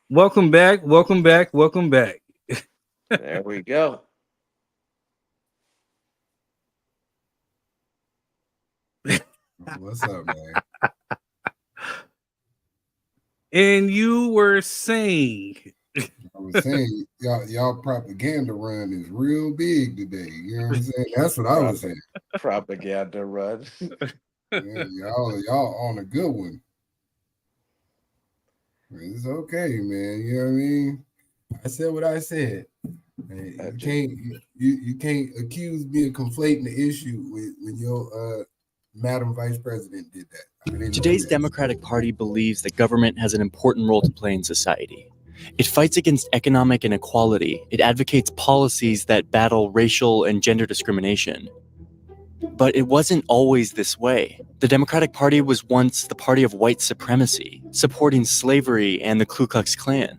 Welcome back. Welcome back. Welcome back. There we go. What's up, man? And you were saying, I was saying y'all propaganda run is real big today. You know what I'm saying? That's what I was saying. Propaganda run. Yeah, y'all on a good one. It's okay, man. You know what I mean? I said what I said. You can't accuse me of conflating the issue with when your Madam Vice President did that. Today's Democratic Party believes that government has an important role to play in society. It fights against economic inequality. It advocates policies that battle racial and gender discrimination. But it wasn't always this way. The Democratic Party was once the party of white supremacy, supporting slavery and the Ku Klux Klan.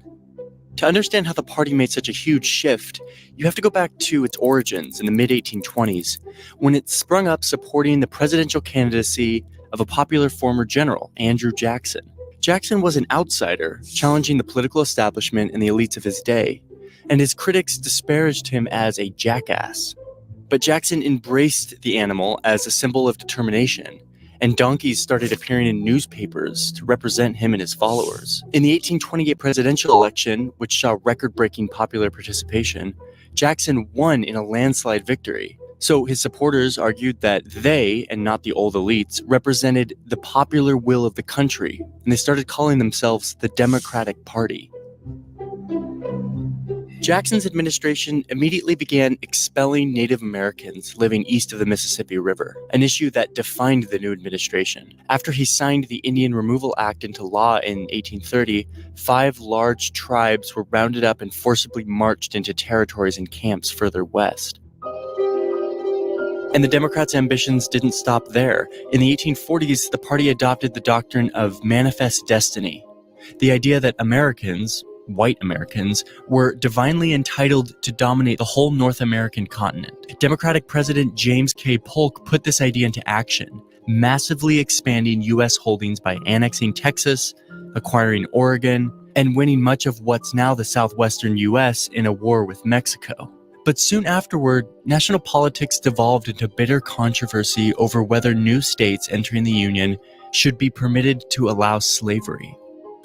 To understand how the party made such a huge shift, you have to go back to its origins in the mid-1820s, when it sprung up supporting the presidential candidacy of a popular former general, Andrew Jackson. Jackson was an outsider, challenging the political establishment and the elites of his day, and his critics disparaged him as a jackass. But Jackson embraced the animal as a symbol of determination, and donkeys started appearing in newspapers to represent him and his followers. In the 1828 presidential election, which saw record-breaking popular participation, Jackson won in a landslide victory. So his supporters argued that they, and not the old elites, represented the popular will of the country, and they started calling themselves the Democratic Party. Jackson's administration immediately began expelling Native Americans living east of the Mississippi River, an issue that defined the new administration. After he signed the Indian Removal Act into law in 1830, 5 large tribes were rounded up and forcibly marched into territories and camps further west. And the Democrats' ambitions didn't stop there. In the 1840s, the party adopted the doctrine of manifest destiny, the idea that Americans, white Americans, were divinely entitled to dominate the whole North American continent. Democratic President James K. Polk put this idea into action, massively expanding U.S. holdings by annexing Texas, acquiring Oregon, and winning much of what's now the southwestern U.S. in a war with Mexico. But soon afterward, national politics devolved into bitter controversy over whether new states entering the Union should be permitted to allow slavery.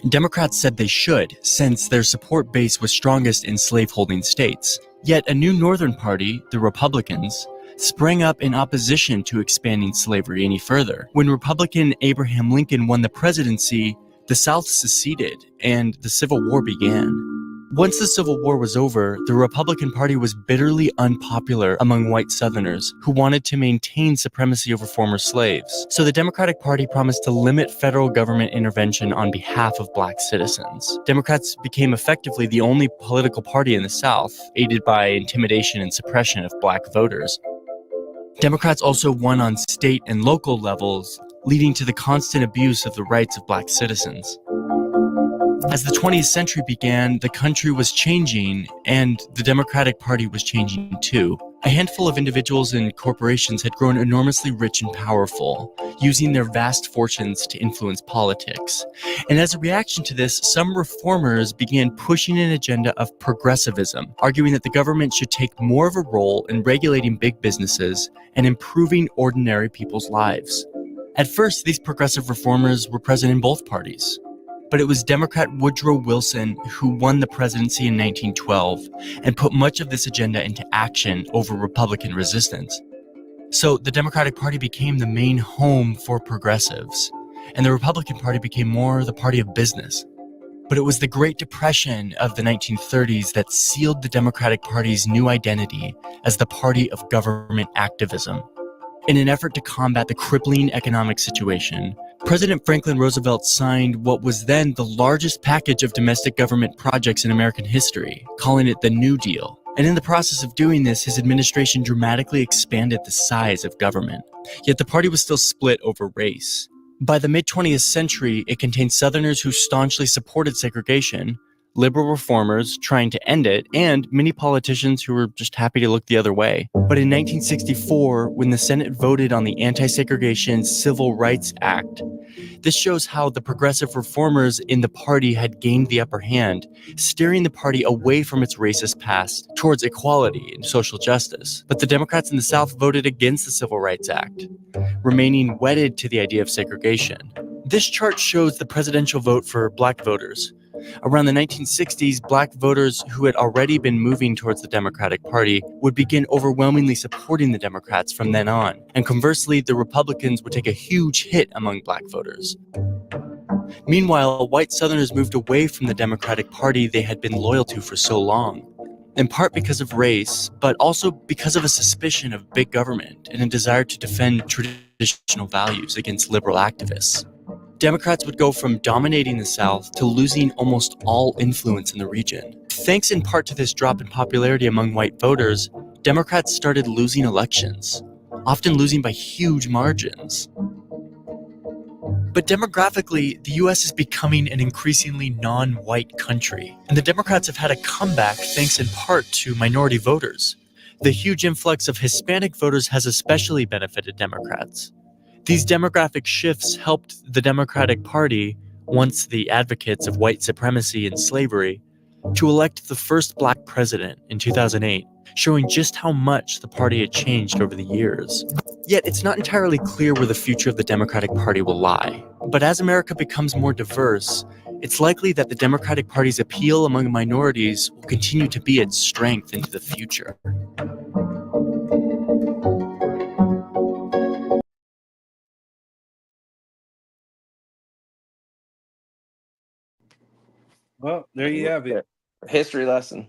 Democrats said they should, since their support base was strongest in slaveholding states. Yet a new Northern party, the Republicans, sprang up in opposition to expanding slavery any further. When Republican Abraham Lincoln won the presidency, the South seceded and the Civil War began. Once the Civil War was over, the Republican Party was bitterly unpopular among white Southerners who wanted to maintain supremacy over former slaves. So the Democratic Party promised to limit federal government intervention on behalf of black citizens. Democrats became effectively the only political party in the South, aided by intimidation and suppression of black voters. Democrats also won on state and local levels, leading to the constant abuse of the rights of black citizens. As the 20th century began, the country was changing, and the Democratic Party was changing too. A handful of individuals and corporations had grown enormously rich and powerful, using their vast fortunes to influence politics. And as a reaction to this, some reformers began pushing an agenda of progressivism, arguing that the government should take more of a role in regulating big businesses and improving ordinary people's lives. At first, these progressive reformers were present in both parties. But it was Democrat Woodrow Wilson who won the presidency in 1912 and put much of this agenda into action over Republican resistance. So the Democratic Party became the main home for progressives, and the Republican Party became more the party of business. But it was the Great Depression of the 1930s that sealed the Democratic Party's new identity as the party of government activism. In an effort to combat the crippling economic situation, President Franklin Roosevelt signed what was then the largest package of domestic government projects in American history, calling it the New Deal. And in the process of doing this, his administration dramatically expanded the size of government. Yet the party was still split over race. By the mid-20th century, it contained Southerners who staunchly supported segregation, liberal reformers trying to end it, and many politicians who were just happy to look the other way. But in 1964, when the Senate voted on the Anti-Segregation Civil Rights Act, this shows how the progressive reformers in the party had gained the upper hand, steering the party away from its racist past towards equality and social justice. But the Democrats in the South voted against the Civil Rights Act, remaining wedded to the idea of segregation. This chart shows the presidential vote for black voters. Around the 1960s, black voters who had already been moving towards the Democratic Party would begin overwhelmingly supporting the Democrats from then on. And conversely, the Republicans would take a huge hit among black voters. Meanwhile, white Southerners moved away from the Democratic Party they had been loyal to for so long, in part because of race, but also because of a suspicion of big government and a desire to defend traditional values against liberal activists. Democrats would go from dominating the South to losing almost all influence in the region. Thanks in part to this drop in popularity among white voters, Democrats started losing elections, often losing by huge margins. But demographically, the US is becoming an increasingly non-white country, and the Democrats have had a comeback thanks in part to minority voters. The huge influx of Hispanic voters has especially benefited Democrats. These demographic shifts helped the Democratic Party, once the advocates of white supremacy and slavery, to elect the first black president in 2008, showing just how much the party had changed over the years. Yet it's not entirely clear where the future of the Democratic Party will lie. But as America becomes more diverse, it's likely that the Democratic Party's appeal among minorities will continue to be its strength into the future. Well, there you have it. History lesson.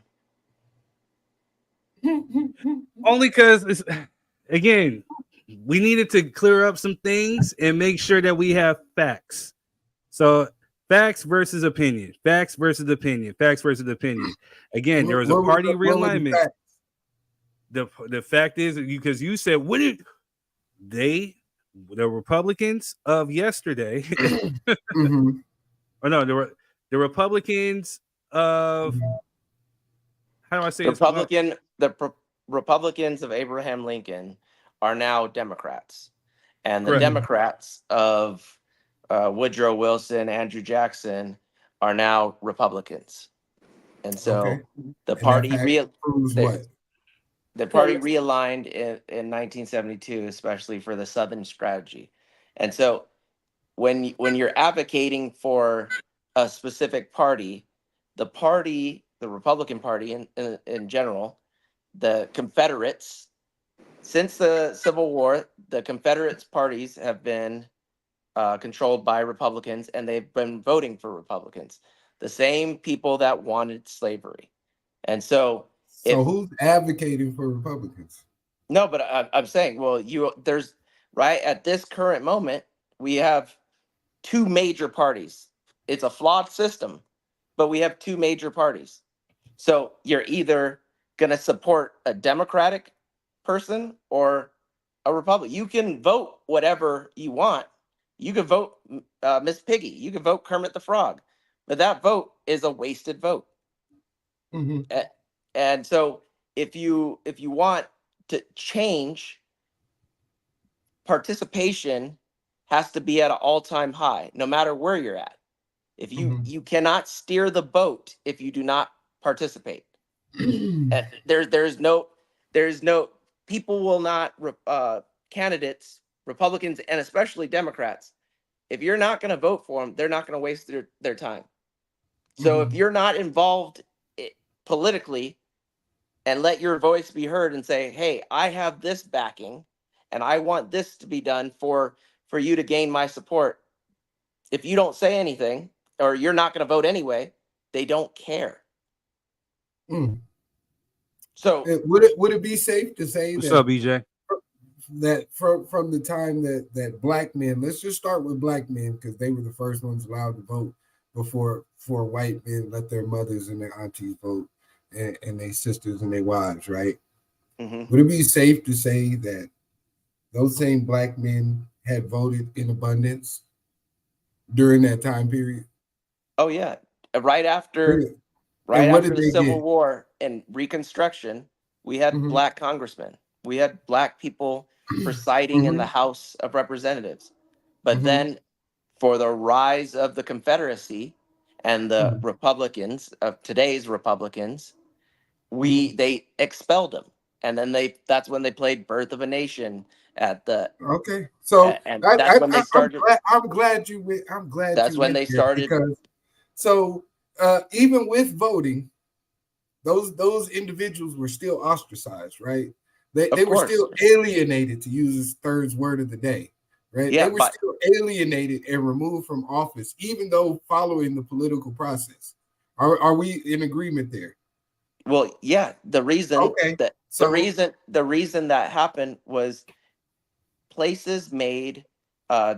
Only because, again, we needed to clear up some things and make sure that we have facts. So, facts versus opinion. Facts versus opinion. Facts versus opinion. Again, there was a party realignment. The fact is, because you said, what did the Republicans of yesterday, Mm-hmm. or no, the Republicans of, how do I say Republicans of Abraham Lincoln are now Democrats, and the Correct. Democrats of Woodrow Wilson, Andrew Jackson are now Republicans, and so the party realigned in 1972, especially for the Southern strategy, and so when you're advocating for a specific party, the Republican Party in general, the Confederates, since the Civil War, the Confederates parties have been controlled by Republicans, and they've been voting for Republicans, the same people that wanted slavery. And so who's advocating for Republicans? No, but I'm saying, well, there's right at this current moment, we have two major parties. It's a flawed system, but we have two major parties. So you're either going to support a Democratic person or a Republican. You can vote whatever you want. You can vote Miss Piggy. You can vote Kermit the Frog, but that vote is a wasted vote. Mm-hmm. And so if you want to change, participation has to be at an all-time high, no matter where you're at. If you cannot steer the boat if you do not participate. And there's no people will not candidates, Republicans and especially Democrats, if you're not going to vote for them, they're not going to waste their time. So if you're not involved politically and let your voice be heard and say, hey, I have this backing and I want this to be done for you to gain my support. If you don't say anything or you're not going to vote anyway, they don't care. So would it be safe to say what's up, BJ? That from the time that black men, let's just start with black men because they were the first ones allowed to vote before white men let their mothers and their aunties vote and their sisters and their wives, right? Would it be safe to say that those same black men had voted in abundance during that time period? Oh yeah, right after Right And what after did the they Civil get? War and Reconstruction, we had Mm-hmm. black congressmen. We had black people presiding in the Mm-hmm. House of Representatives. But Mm-hmm. then for the rise of the Confederacy and the Mm-hmm. Republicans of today's Republicans, Mm-hmm. they expelled them. And then that's when they played Birth of a Nation at the Okay, so and that's when they started. I'm glad you went. I'm glad That's you when went they there started. because so even with voting, those individuals were still ostracized, right? They Of were course. still alienated, to use his third word of the day, right? They Yeah, were but still alienated and removed from office, even though following the political process. Are we in agreement there? well, yeah, Okay, so the reason that happened was places made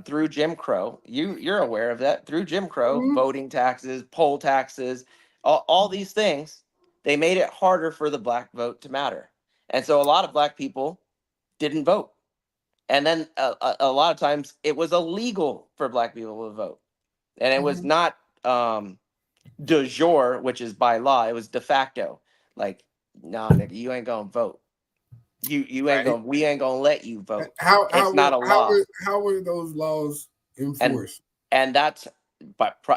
through Jim Crow. You're aware of that. Through Jim Crow, mhm, voting taxes, poll taxes, all these things, they made it harder for the black vote to matter. And so a lot of black people didn't vote. And then a lot of times it was illegal for black people to vote. And it was mhm, not de jure, which is by law. It was de facto. Like, nah, nigga, you ain't gonna vote. You ain't right. gonna we ain't gonna let you vote. How It's not a law. how were those laws And enforced? that's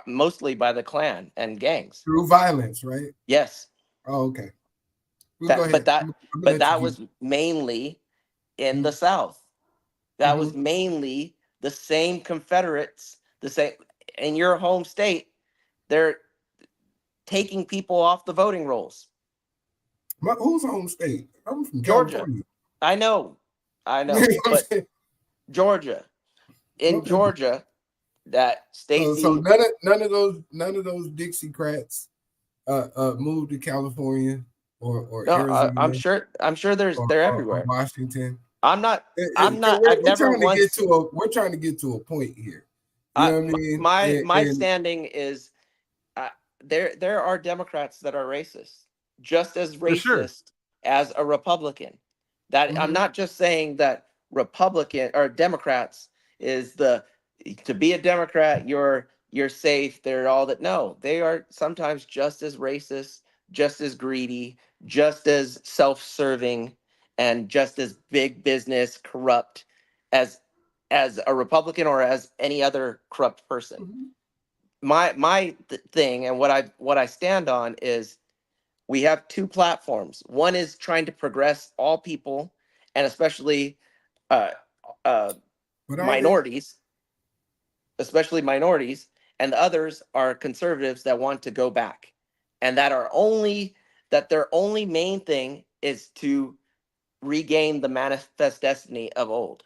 mostly by the Klan and gangs. Through violence, right? Yes. Oh, okay. Well, go That but ahead. that I'm gonna but let you that keep. was mainly in the Mm-hmm. South. That Mm-hmm. was mainly the same Confederates, the same in your home state. They're taking people off the voting rolls. Whose home state? I'm from Georgia. California. I know. I You know know. what I'm But saying? Georgia, in Okay. Georgia, that So Stacey, none of those Dixiecrats moved to California or no, Arizona I'm sure they're or everywhere. Washington. I'm not, Because I've we're never trying to get once, to a point here. You know what I mean? my And standing is, uh, there are Democrats that are racist, just as For sure. racist as a Republican. That I'm mhm, not just saying that Republican or Democrats is to be a Democrat, you're safe. They're all that. No, they are sometimes just as racist, just as greedy, just as self-serving, and just as big business corrupt as a Republican or as any other corrupt person. mhm. My thing and what I stand on is we have two platforms. One is trying to progress all people and especially uh, uh, But are they? minorities, and the others are conservatives that want to go back, and that their only main thing is to regain the manifest destiny of old.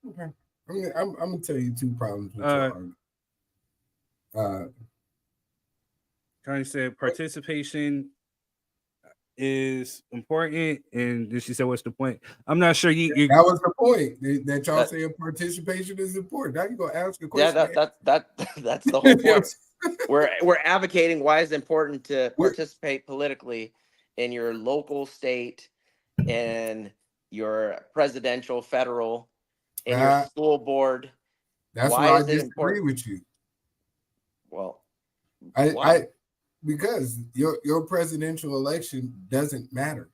Okay. I'm gonna tell you two problems with your Uh, argument. Uh, Connie said participation is important, and then she said, "What's the point?" I'm not sure. You that was the point that y'all That saying participation is important. Now you gonna ask a yeah, question. that's the whole point. Yes. We're advocating why it's important to What- participate politically in your local state, in your presidential, federal, in your uh, school board. that's Why where I is it disagree important? with you. Well, I why? because your presidential election doesn't matter.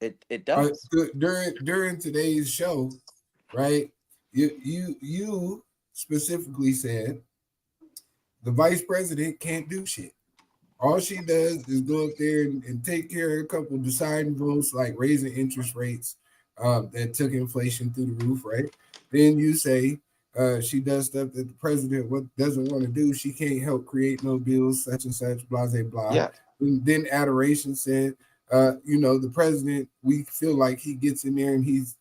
It does. During today's show, right? You specifically said the vice president can't do shit. All she does is go up there and take care of a couple of deciding votes, like raising interest rates that took inflation through the roof, right? Then you say she does stuff that the president doesn't want to do. She can't help create no bills, such and such, blah, blah, blah. Yeah. And then Adoration said, the president, we feel like he gets in there and he's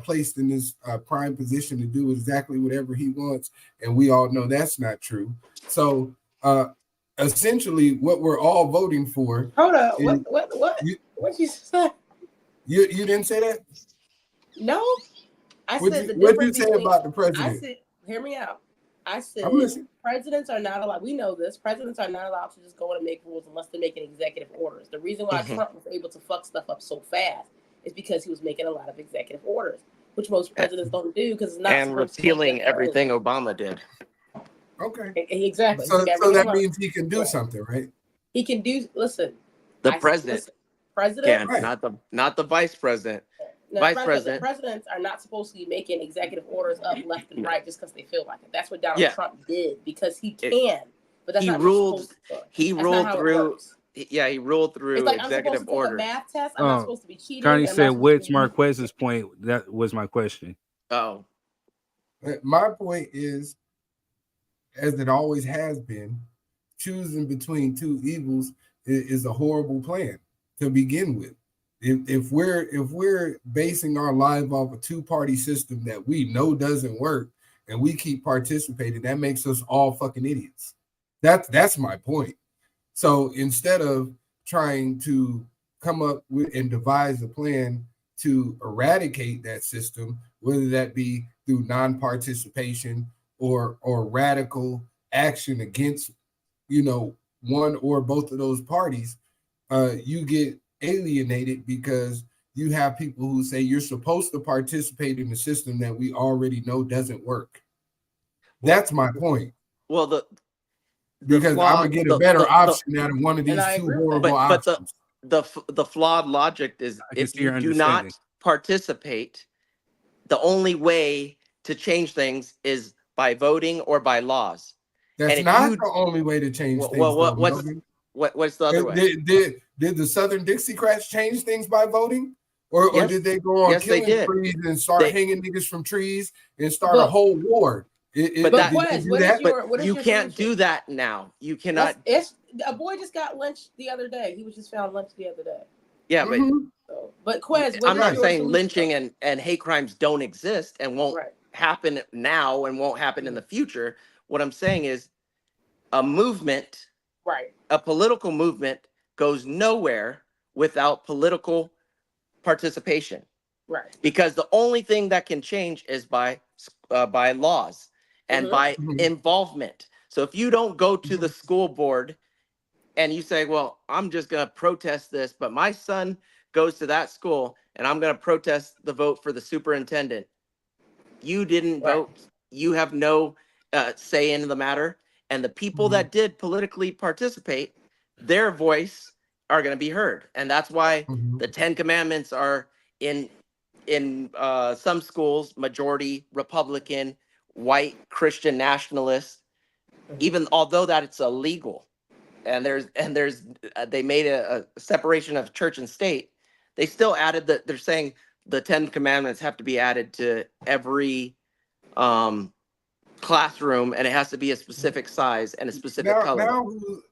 placed in this prime position to do exactly whatever he wants. And we all know that's not true. So, essentially what we're all voting for. Hold up. Is, What you said? you didn't say that? No. I What'd said the you difference say between about the I president? said, hear me out. I said I'm listening. presidents are not allowed. We know this. Presidents are not allowed to just go in and make rules unless they're making executive orders. The reason why Mhm. Trump was able to fuck stuff up so fast is because he was making a lot of executive orders, which most presidents don't do because it's not And supposed to go repealing against their own. everything Obama did. Okay. Exactly. So He got so rid of that Trump. means he can do Right. something, right? He can do. Listen, The president president. can, Right. not the vice president. No, Vice president. presidents are not supposed to be making executive orders up left and right just because they feel like it. That's what Donald Yeah. Trump did because he It- can, but that's he not what you're ruled. supposed to do. He That's ruled not how it through. works. Yeah, he ruled through It's like I'm supposed executive to take a orders. math test. I'm not supposed to be cheating. Connie and I'm said, not supposed "What's to be- Marquez's point?" That was my question. Oh, My point is, as it always has been, choosing between two evils is a horrible plan to begin with. If we're basing our life off a two-party system that we know doesn't work and we keep participating, that makes us all fucking idiots. That's my point. So instead of trying to come up with and devise a plan to eradicate that system, whether that be through non-participation or radical action against, one or both of those parties, you get alienated because you have people who say you're supposed to participate in the system that we already know doesn't work. That's my point. well, Because I'm gonna get a better option out of one of these two horrible options. The flawed logic is I can if see your you do not understanding. participate, the only way to change things is by voting or by laws. That's if not you- the only way to change things. Well, though, what's Melvin. what's the other way? Did the Southern Dixiecrats change things by voting? Or Yes. did they go on Yes, they killing did. trees and start They- hanging niggas from trees and start a But- whole war? But But that- did they Quez, do what is that? your what is You your can't solution? do that now. You cannot. It's a boy just got lynched the other day. He was just found lynched the other day. Yeah, but Mhm. So, but Quez, what I'm is not your saying solution? lynching and hate crimes don't exist and won't Right. happen now and won't happen in the future. What I'm saying is a movement, Right. a political movement goes nowhere without political participation, Right. because the only thing that can change is by laws and Mhm. by Mhm. involvement. So if you don't go to the school board and you say, well, I'm just going to protest this, but my son goes to that school and I'm going to protest the vote for the superintendent. You didn't Right. vote. You have no say in the matter. And the people that did politically participate, their voice are going to be heard. And that's why Mhm. the 10 Commandments are in some schools, majority Republican, white Christian nationalists, even although that it's illegal. And there's they made a separation of church and state. They still added that they're saying the 10 Commandments have to be added to every classroom, and it has to be a specific size and a specific color.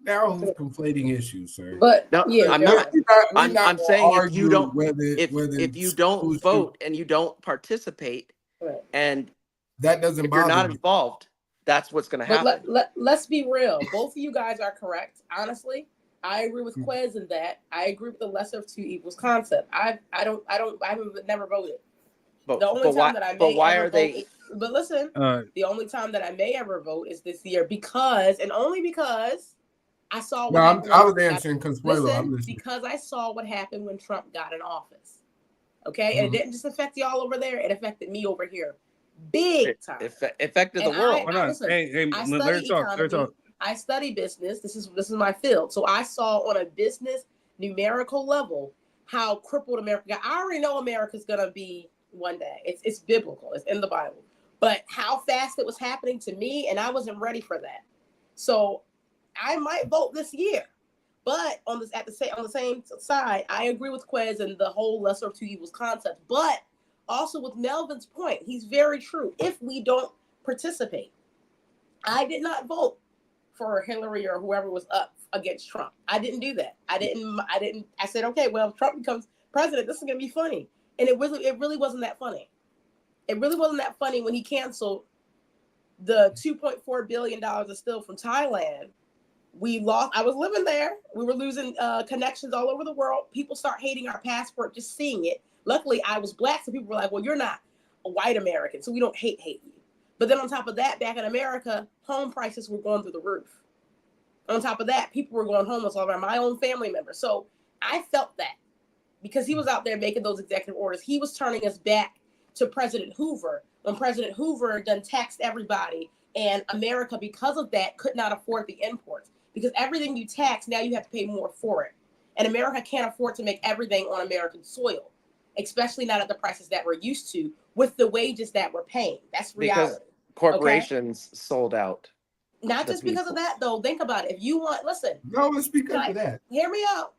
Now who's conflating issues, sir? But No, yeah, I'm you're not. right. I'm saying if you don't, whether if you schools don't should- vote and you don't participate, Right. and that doesn't if you're bother not me. involved, that's what's going to But happen. let's be real. Both of you guys are correct. Honestly, I agree with Quez in that. I agree with the lesser of two evils concept. I haven't never voted. But, The only but time why, that I but may why ever are they? vote, but listen, Uh, the only time that I may ever vote is this year because, and only because, I saw what No, happened. I was when- answering Consuelo. I'm Listen, listening. because I saw what happened when Trump got in office. Okay, and Mhm. it didn't just affect y'all over there; it affected me over here, big time. Affected the And world. hold on. listen, Hey, I let her study talk. Let her economy. talk. I study business. This is my field. So I saw on a business numerical level how crippled America got. I already know America's gonna be one day. It's biblical. It's in the Bible. But how fast it was happening to me, and I wasn't ready for that. So I might vote this year. But on the same side, I agree with Quez and the whole lesser of two evils concept. But also with Melvin's point, he's very true. If we don't participate, I did not vote for Hillary or whoever was up against Trump. I didn't do that. I said, okay, well, if Trump becomes president, this is gonna be funny. And it really wasn't that funny. It really wasn't that funny when he canceled the $2.4 billion of steal from Thailand. We lost. I was living there. We were losing connections all over the world. People start hating our passport just seeing it. Luckily, I was black, so people were like, well, you're not a white American, so we don't hate you. But then on top of that, back in America, home prices were going through the roof. On top of that, people were going homeless all around, my own family members. So I felt that because he was out there making those executive orders. He was turning us back to President Hoover when President Hoover done taxed everybody, And America, because of that, could not afford the imports because everything you tax, now you have to pay more for it. And America can't afford to make everything on American soil, especially not at the prices that we're used to with the wages that we're paying. That's reality. Because corporations sold out. Not the just because of people. that, though. Think about it. If you want, listen, No, let's speak up to that. hear me out.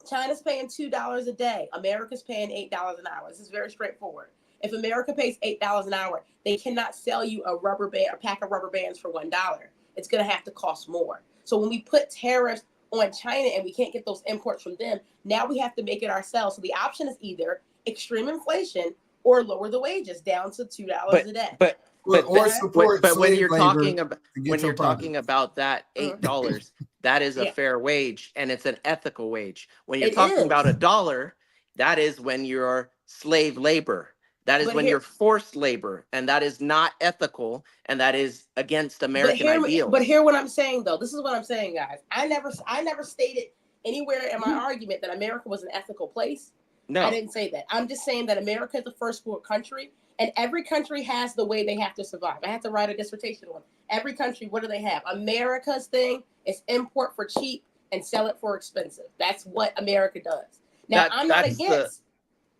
China's paying $2 a day. America's paying $8 an hour. This is very straightforward. If America pays $8 an hour, they cannot sell you a rubber band, a pack of rubber bands for $1. It's going to have to cost more. So when we put tariffs on China and we can't get those imports from them, now we have to make it ourselves. So the option is either extreme inflation or lower the wages down to $2 a day. Or support but when slave you're labor talking about to get your talking about that $8, that is a Yeah. fair wage and it's an ethical wage. When you're It talking is. about $1, that is when you're slave labor. That is But when here- you're forced labor, and that is not ethical, and that is against American ideals. But hear what I'm saying, though. This is what I'm saying, guys. I never stated anywhere in my argument that America was an ethical place. No, I didn't say that. I'm just saying that America is the first world country, and every country has the way they have to survive. I have to write a dissertation on every country. What do they have? America's thing is import for cheap and sell it for expensive. That's what America does. Now, I'm not against.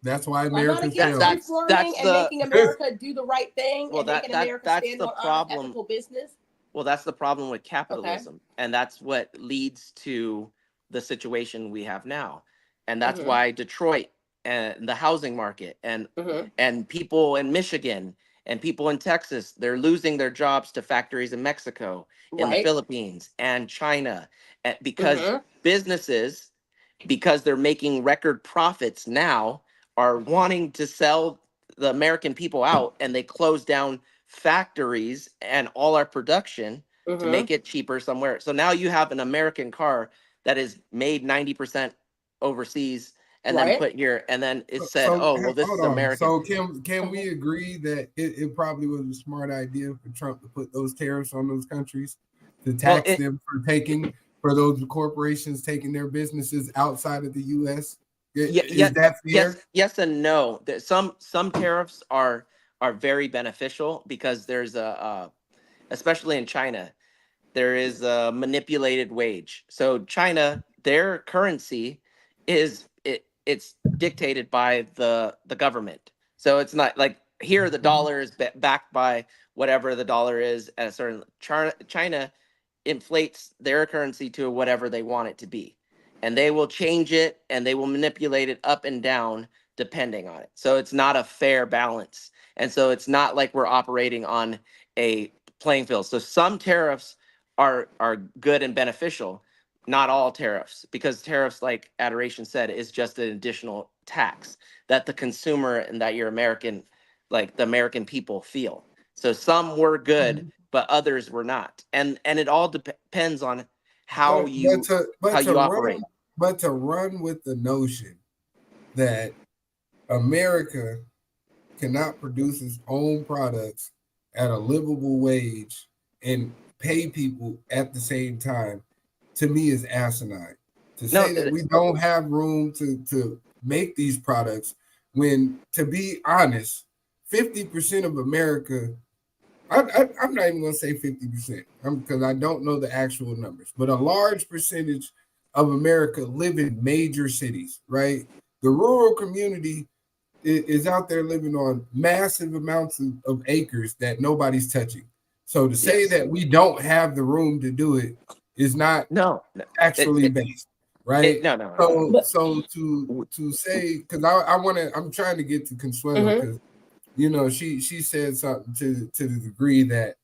That's why I'm not America against failed. reforming and making America do the right thing Well, and making that's America stand the on problem. ethical business. Well, that's the problem with capitalism, and that's what leads to the situation we have now, and that's Mhm. why Detroit and the housing market Mhm. and people in Michigan and people in Texas, they're losing their jobs to factories in Mexico, in the Right. Philippines, and China, because Mhm. businesses, because they're making record profits now, are wanting to sell the American people out, and they close down factories and all our production to Mhm. make it cheaper somewhere. So now you have an American car that is made 90% overseas and then Right. put here, and then it's said, So oh, well, this is hold on. American. So can we agree that it probably was a smart idea for Trump to put those tariffs on those countries to tax them for those corporations taking their businesses outside of the U.S.? Is that fair? Yes and no. Some tariffs are very beneficial because there's especially in China, there is a manipulated wage. So China, their currency it's dictated by the government. So it's not like here the dollar is backed by whatever the dollar is at a certain. China inflates their currency to whatever they want it to be, and they will change it and they will manipulate it up and down depending on it. So it's not a fair balance, and so it's not like we're operating on a playing field. So some tariffs are good and beneficial, not all tariffs, because tariffs, like Adoration said, is just an additional tax that the consumer and that your American, like the American people, feel. So some were good, but others were not, and it all depends on how you operate. But to run with the notion that America cannot produce its own products at a livable wage and pay people at the same time, to me, is asinine. To say that we don't have room to make these products, when, to be honest, 50% of America, I'm not even going to say 50%, because I don't know the actual numbers, but a large percentage of America live in major cities, right? The rural community is out there living on massive amounts of acres that nobody's touching. So to say that we don't have the room to do it is not actually based, right? So to say, because I'm trying to get to Consuelo, because she said something to the degree that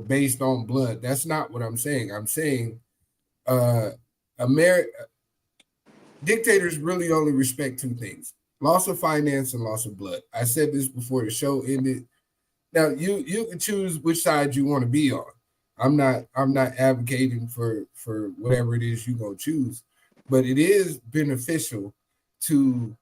based on blood. That's not what I'm saying. I'm saying dictators really only respect two things: loss of finance and loss of blood. I said this before the show ended. Now you can choose which side you want to be on. I'm not advocating for whatever it is you're gonna choose, but it is beneficial to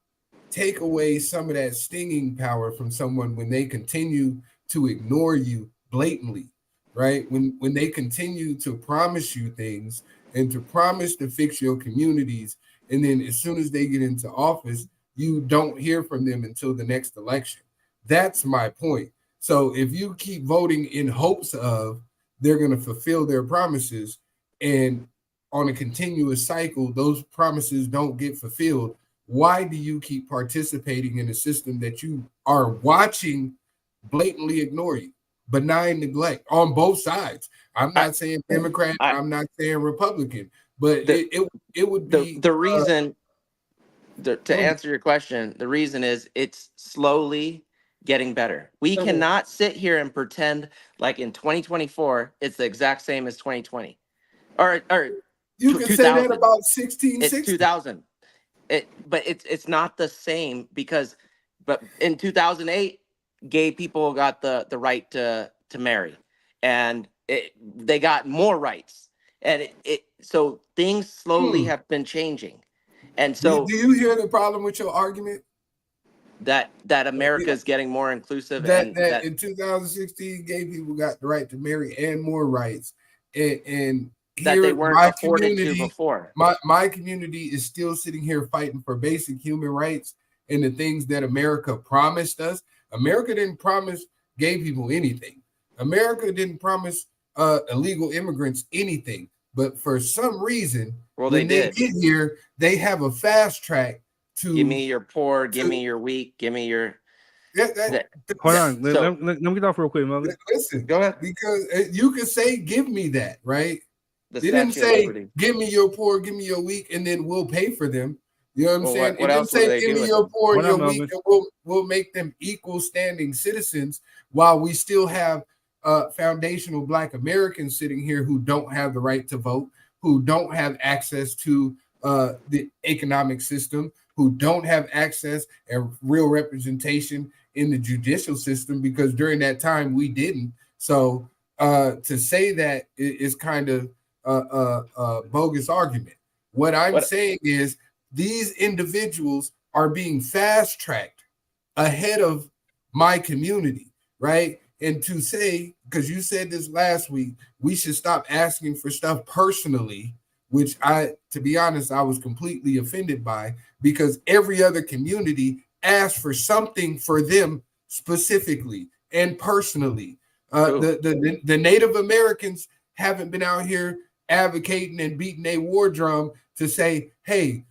take away some of that stinging power from someone when they continue to ignore you blatantly, right? When they continue to promise you things and to promise to fix your communities, and then as soon as they get into office, you don't hear from them until the next election. That's my point. So if you keep voting in hopes of they're going to fulfill their promises, and on a continuous cycle, those promises don't get fulfilled, why do you keep participating in a system that you are watching blatantly ignore you? Benign neglect on both sides. I'm I, not saying Democrat, I I'm not saying Republican, but the it would the be the reason to go ahead. answer your question, the reason is it's slowly getting better. We Mhm. cannot sit here and pretend like in 2024 it's the exact same as 2020 or You can say that 2000. about It's 1660. 2000. But it's not the same because but in 2008 gay people got the right to marry, and they got more rights, and so things slowly Hmm. have been changing, and Do so you hear the problem with your argument? that America is getting more inclusive, That and that that in 2016, gay people got the right to marry and more rights. And that they here, weren't afforded to before. my community is still sitting here fighting for basic human rights and the things that America promised us. America didn't promise gay people anything. America didn't promise illegal immigrants anything. But for some reason, Well, they when they did. get here, they have a fast track Give to me your poor, give to me your weak, give me your that, that, that. Hold Yeah. on. So Let me get off real quick, Melvin. listen, go ahead. because you can say, "Give me that," right? The They didn't Statue of say, Liberty. "Give me your poor, give me your weak, and then we'll pay for them." You know what I'm Well, saying? what It didn't else would say, they "Give do me with your them? poor and Hold on, your weak, Melvin. and we'll make them equal standing citizens," while we still have foundational Black Americans sitting here who don't have the right to vote, who don't have access to the economic system, who don't have access and real representation in the judicial system, because during that time we didn't. So to say that is kind of a bogus argument. What I'm What saying is these individuals are being fast tracked ahead of my community, right? And to say, because you said this last week, we should stop asking for stuff personally, which to be honest, I was completely offended by, because every other community asked for something for them specifically and personally. who? The Native Americans haven't been out here advocating and beating a war drum to say, hey,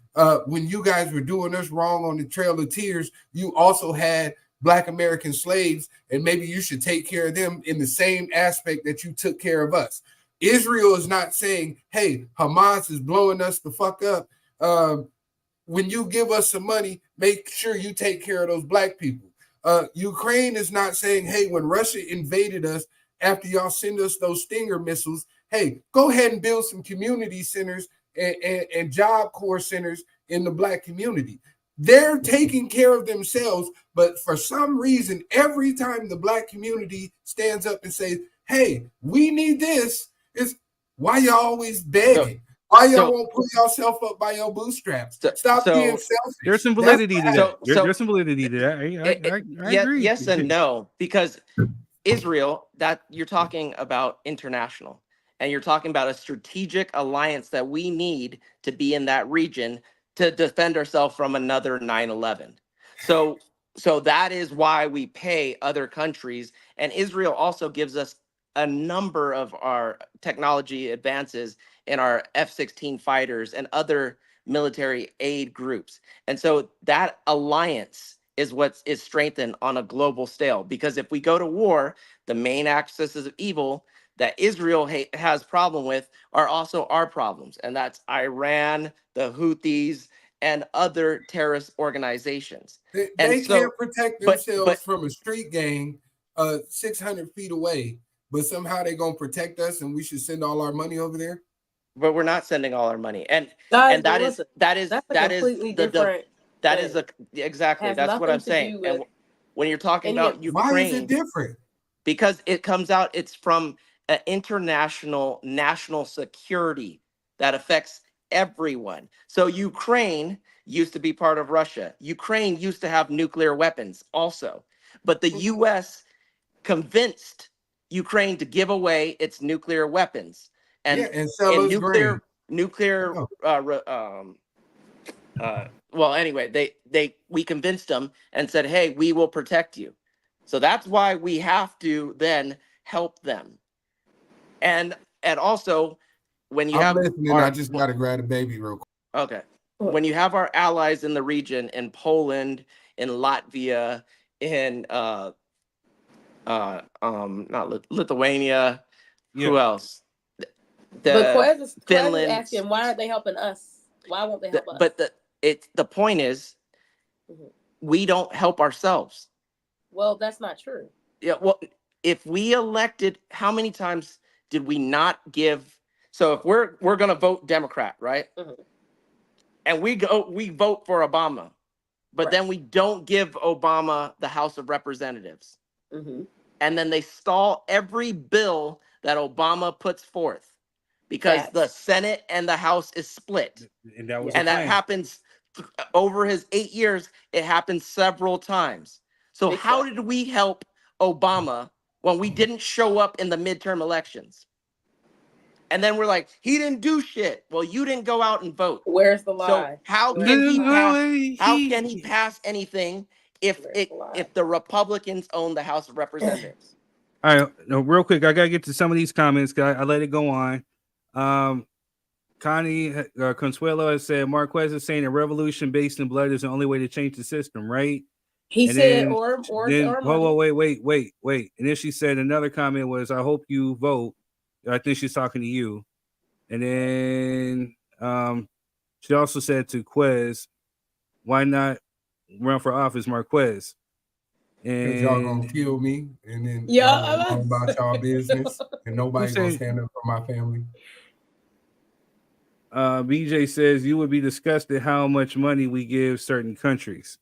when you guys were doing us wrong on the Trail of Tears, you also had Black American slaves, and maybe you should take care of them in the same aspect that you took care of us. Israel is not saying, hey, Hamas is blowing us the fuck up. When you give us some money, make sure you take care of those Black people. Ukraine is not saying, hey, when Russia invaded us, after y'all send us those Stinger missiles, hey, go ahead and build some community centers and job corps centers in the Black community. They're taking care of themselves, but for some reason, every time the Black community stands up and says, hey, we need this, it's why y'all always So begging? Why y'all so won't pull yourself up by your bootstraps? so Stop being so selfish. There's some That's validity to what that. so so There's some validity to that. I agree. yes and no, because Israel, that you're talking about international, and you're talking about a strategic alliance that we need to be in that region to defend ourselves from another 9/11. So so that is why we pay other countries, and Israel also gives us a number of our technology advances in our F-16 fighters and other military aid groups. And so that alliance is what is strengthened on a global scale, because if we go to war, the main axis of evil that Israel has problem with are also our problems, and that's Iran, the Houthis, and other terrorist organizations. And they can't so, protect but themselves from a street gang 600 feet away, but somehow they're going to protect us and we should send all our money over there. we're not sending all our money, Guys, and but that is listen, that is that's a that is completely the different that is thing. a exactly Has that's what I'm nothing to saying. do And with when you're talking any of about this. Why is it Ukraine, different? because it comes out, it's from an international national security that affects everyone. So Ukraine used to be part of Russia. Ukraine used to have nuclear weapons also, but the US convinced Ukraine to give away its nuclear weapons, Yeah, and and sell in us grain. nuclear Oh, well, anyway, we convinced them and said, hey, we will protect you. So that's why we have to then help them. And also when you I'm have listening. I just gotta grab a baby real quick. okay, when you have our allies in the region, in Poland, in Latvia, in not Lithuania, who else? But The Quez is Finland. asking, why aren't they helping us? Why won't they help us? But the point is, we don't help ourselves. Well, that's not true. Yeah, well, if we elected, how many times did we not give? So if we're gonna vote Democrat, right? And we vote for Obama, but then we don't give Obama the House of Representatives. And then they stall every bill that Obama puts forth because the Senate and the House is split. And that was And that happens over his 8 years. It happened several times. So how did we help Obama when we didn't show up in the midterm elections? And then we're like, he didn't do shit. Well, you didn't go out and vote. Where's the lie? So how can he pass? How can he pass anything if the Republicans own the House of Representatives? All right, no, real quick, I gotta get to some of these comments. I let it go on. Connie Consuelo has said Marquez is saying a revolution based in blood is the only way to change the system, right? He and said, then, or wait. And then she said another comment was, I hope you vote. I think she's talking to you. And then she also said to Quez, why not run for office, Marquez? Because y'all gonna kill me, and then yeah, about y'all business, and nobody's gonna stand up for my family. BJ says you would be disgusted how much money we give certain countries.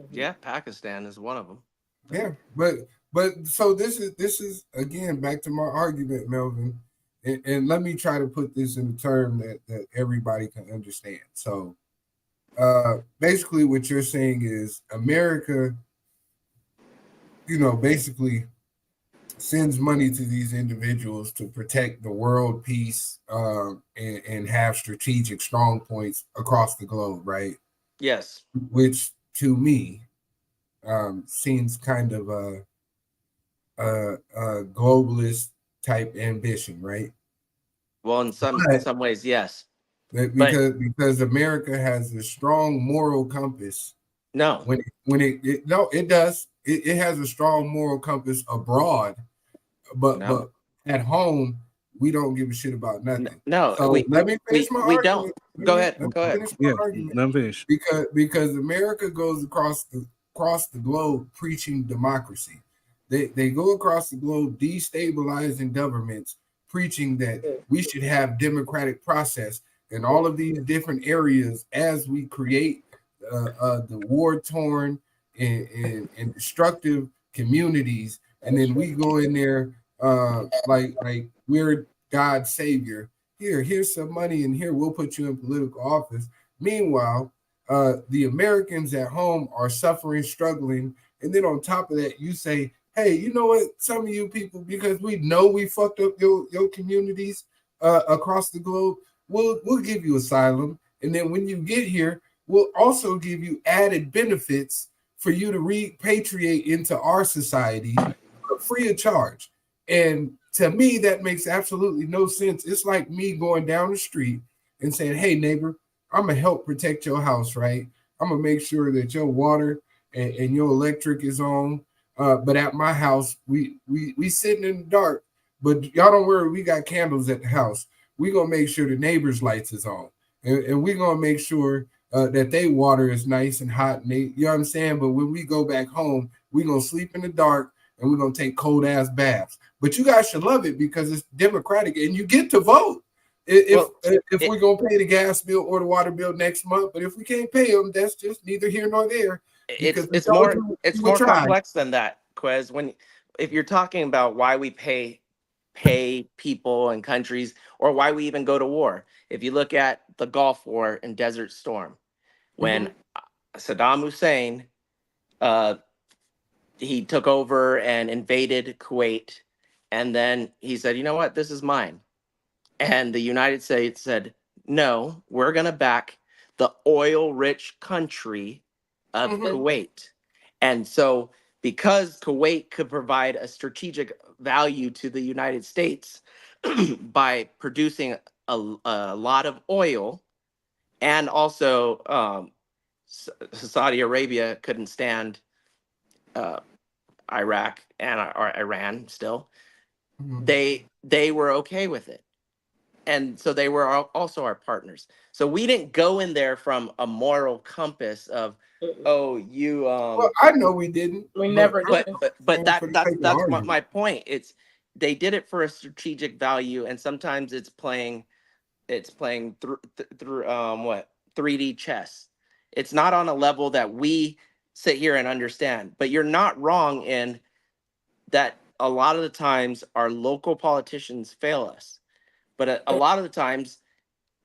Yeah, Pakistan is one of them. Yeah, but so this is again back to my argument, Melvin, and let me try to put this in a term that everybody can understand. So basically what you're saying is America, basically sends money to these individuals to protect the world peace and have strategic strong points across the globe, right? Yes. Which to me seems kind of a globalist type ambition, right? Well, in some ways, yes. Because America has a strong moral compass. No. It does. It has a strong moral compass abroad, but at home we don't give a shit about nothing. No. So let me finish my argument. Don't. Go ahead. Finish my argument. Let me finish. Because America goes across the globe preaching democracy. They go across the globe destabilizing governments, preaching that we should have democratic process in all of these different areas as we create the war-torn and destructive communities, and then we go in there like we're God's savior. Here's some money, and here we'll put you in political office. Meanwhile, the Americans at home are suffering, struggling, and then on top of that, you say, hey, you know what? Some of you people, because we know we fucked up your communities across the globe, we'll give you asylum, and then when you get here, we'll also give you added benefits for you to repatriate into our society free of charge. And to me, that makes absolutely no sense. It's like me going down the street and saying, hey, neighbor, I'm going to help protect your house, right? I'm going to make sure that your water and your electric is on. But at my house, we sitting in the dark. But y'all don't worry, we got candles at the house. We're going to make sure the neighbor's lights is on. And we're going to make sure that they water is nice and hot. And you know what I'm saying? But when we go back home, we're going to sleep in the dark and we're going to take cold ass baths. But you guys should love it because it's democratic and you get to vote. If we're going to pay the gas bill or the water bill next month, but if we can't pay them, that's just neither here nor there. It's more complex than that, Quez. If you're talking about why we pay people and countries, or why we even go to war. If you look at the Gulf War and Desert Storm, when Saddam Hussein he took over and invaded Kuwait, and then he said, you know what, this is mine. And the United States said, no, we're going to back the oil-rich country of Kuwait. And so because Kuwait could provide a strategic value to the United States by producing a lot of oil, and also Saudi Arabia couldn't stand uh, Iraq and or Iran still. Mhm. They were okay with it, and so they were also our partners. So we didn't go in there from a moral compass of, oh, you Well, I know we didn't. We never but did. but For the sake of that's argument. my point. It's they did it for a strategic value, and sometimes it's playing through what 3D chess. It's not on a level that we sit here and understand. But you're not wrong in that a lot of the times our local politicians fail us. But a lot of the times,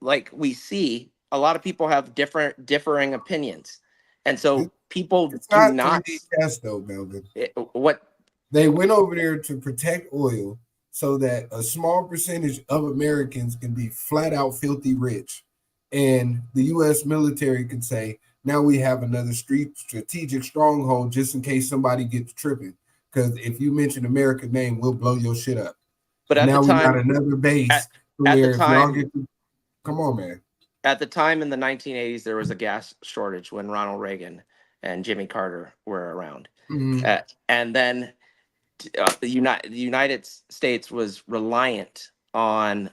like we see, a lot of people have differing opinions, and so people It's do not not 3D chess though, Melvin. what. They went over there to protect oil so that a small percentage of Americans can be flat out filthy rich. And the US military can say, now we have another strategic stronghold just in case somebody gets tripping. Because if you mention American name, we'll blow your shit up. But And at the now we got time, another base at, to at the where if y'all time, get to, come on, man. at the time in the 1980s, there was a gas shortage when Ronald Reagan and Jimmy Carter were around, Mhm. and then the United States was reliant on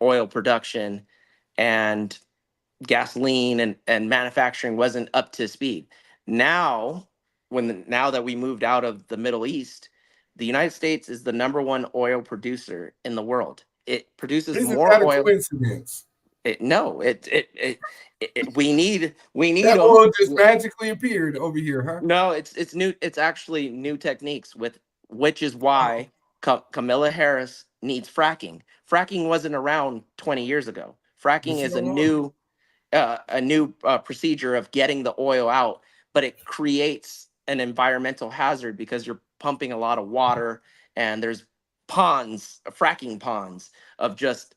oil production, and gasoline and manufacturing wasn't up to speed. Now, now that we moved out of the Middle East, the United States is the #1 oil producer in the world. It produces Isn't more that a oil. coincidence? No, we need That them. oil just magically appeared over here, huh? No, it's new. It's actually new techniques with which is why Camilla Harris needs fracking. Fracking wasn't around 20 years ago. But Fracking she is don't want it. a new procedure of getting the oil out, but it creates an environmental hazard because you're pumping a lot of water, and there's ponds, fracking ponds of just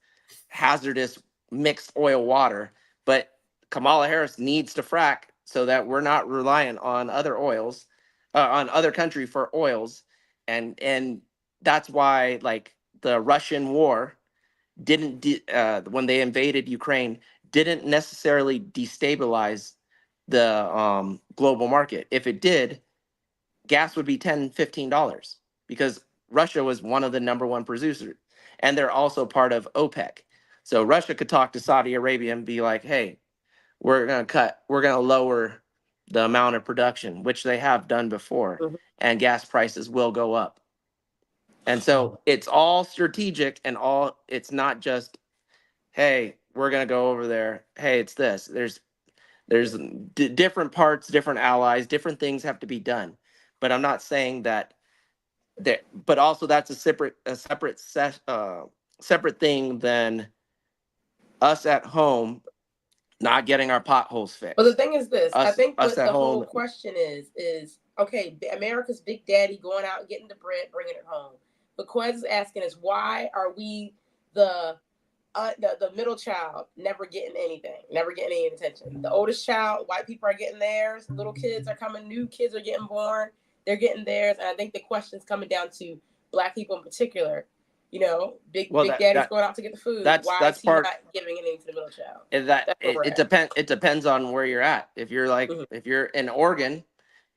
hazardous mixed oil water. But Kamala Harris needs to frack so that we're not reliant on other oils, on other country for oils, and that's why like the Russian war didn't when they invaded Ukraine didn't necessarily destabilize the global market. If it did, gas would be $10, $15 because Russia was one of the #1 producers, and they're also part of OPEC. So Russia could talk to Saudi Arabia and be like, "Hey, we're going to lower the amount of production," which they have done before, Mhm. and gas prices will go up. And so it's all strategic, and it's not just, hey, we're going to go over there. Hey, it's this. There's different parts, different allies, different things have to be done. But I'm not saying that but also that's separate thing than us at home not getting our potholes But the fixed. thing is this, I think Us what at the whole home. question is okay, America's big daddy going out and getting the bread, bringing it home. But Quez is asking us, why are we the middle child never getting anything, never getting any attention? The oldest child, white people are getting theirs. Little kids are coming, new kids are getting born, they're getting theirs. And I think the question's coming down to Black people in particular. You know, big Well, daddy's going out to get the food. Why is that's he part. not giving anything to the middle child? That That's where we're it at. depends. It depends on where you're at. If you're like, Mhm. if you're in Oregon,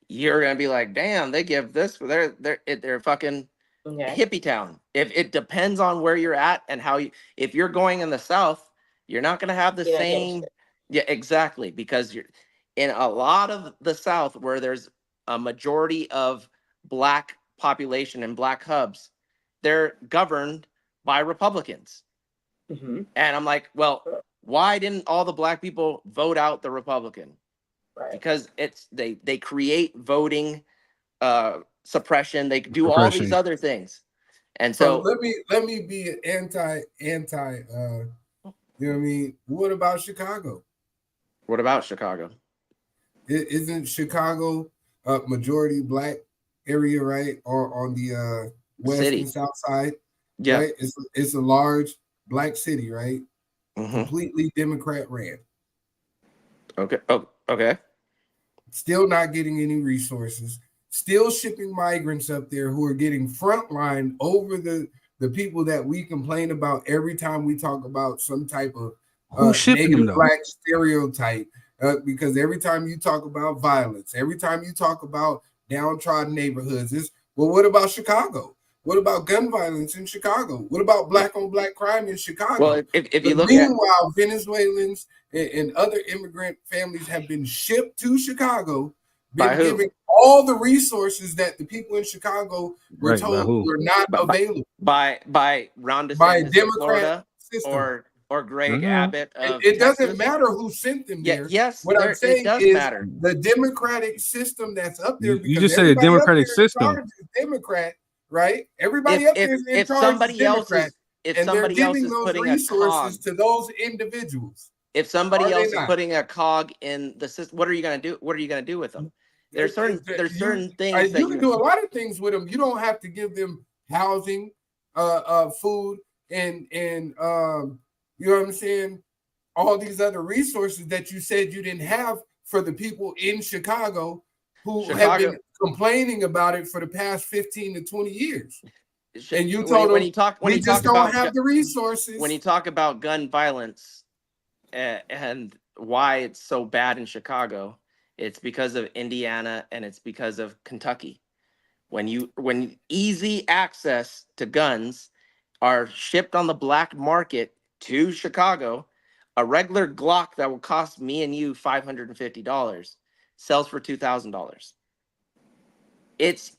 you're gonna be like, damn, they give this. They're fucking Okay. hippie town. If it depends on where you're at and how you. If you're going in the South, you're not gonna have the You're not getting same. shit. Yeah, exactly, because you're in a lot of the South where there's a majority of Black population and Black hubs. They're governed by Republicans. Mm-hmm. And I'm like, well, why didn't all the Black people vote out the Republican? Right. Because they create voting suppression. They do all these Suppression. other things. And So so let me be an anti you know what I mean? What about Chicago? what about Chicago? Isn't Chicago a majority Black area, right? Or on the west and City. south side, Yeah. right? It's a large Black city, right? Mm-hmm. Completely Democrat ran. Okay. Oh, okay. Still not getting any resources. still shipping migrants up there who are getting frontline over the people that we complain about every time we talk about some type of Who's shipping them negative though? black stereotype. Because every time you talk about violence, every time you talk about downtrodden neighborhoods, is well, what about Chicago? What about gun violence in Chicago? What about black on black crime in Chicago? Well, if you look at meanwhile, Venezuelans and other immigrant families have been shipped to Chicago, By been who? given all the resources that the people in Chicago were Right, by told who? were not available by Ron by a DeSantis of Democrat Florida system. or Greg No. Abbott of It doesn't Texas. matter who sent them Yeah, there. yes, What I'm it saying does is matter. the Democratic system that's up there, You because just said a everybody up Democratic there in system. charge is Democrat, right? Everybody up there is in If charge is somebody else Democrat, is if and they're somebody else giving is those putting a resources cog, to those individuals. if somebody Are they else is not? putting a cog in the system, what are you going to do? What are you going to do with them? There's certain things that you can do a lot of things with them. You don't have to give them housing, food, and you know what I'm saying? All these other resources that you said you didn't have for the people in Chicago who have been complaining about it for the past 15 to 20 years. And you told them, we just don't have the resources. When you talk about gun violence and why it's so bad in Chicago, it's because of Indiana and it's because of Kentucky. When easy access to guns are shipped on the black market to Chicago, a regular Glock that will cost me and you $550 sells for $2,000. It's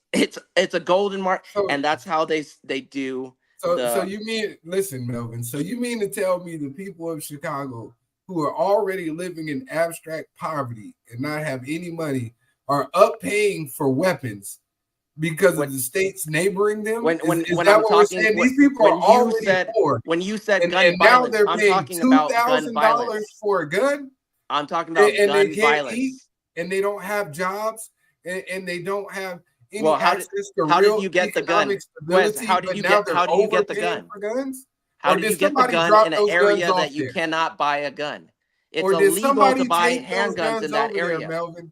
a golden mark, and that's how they do. So you mean, listen, Melvin. So you mean to tell me the people of Chicago who are already living in abstract poverty and not have any money are up paying for weapons because of the states neighboring them? Is that what we're saying? These people are already poor. When you said gun and violence, now they're I'm paying talking about gun violence. $2,000 for a gun. I'm talking about and gun they can't violence. Eat, and they don't have jobs, and they don't have any access to how real did you get the gun? stability. How did you get the gun? How did you get the gun in an area that you cannot buy a gun? It's illegal to buy handguns in that area. Melvin,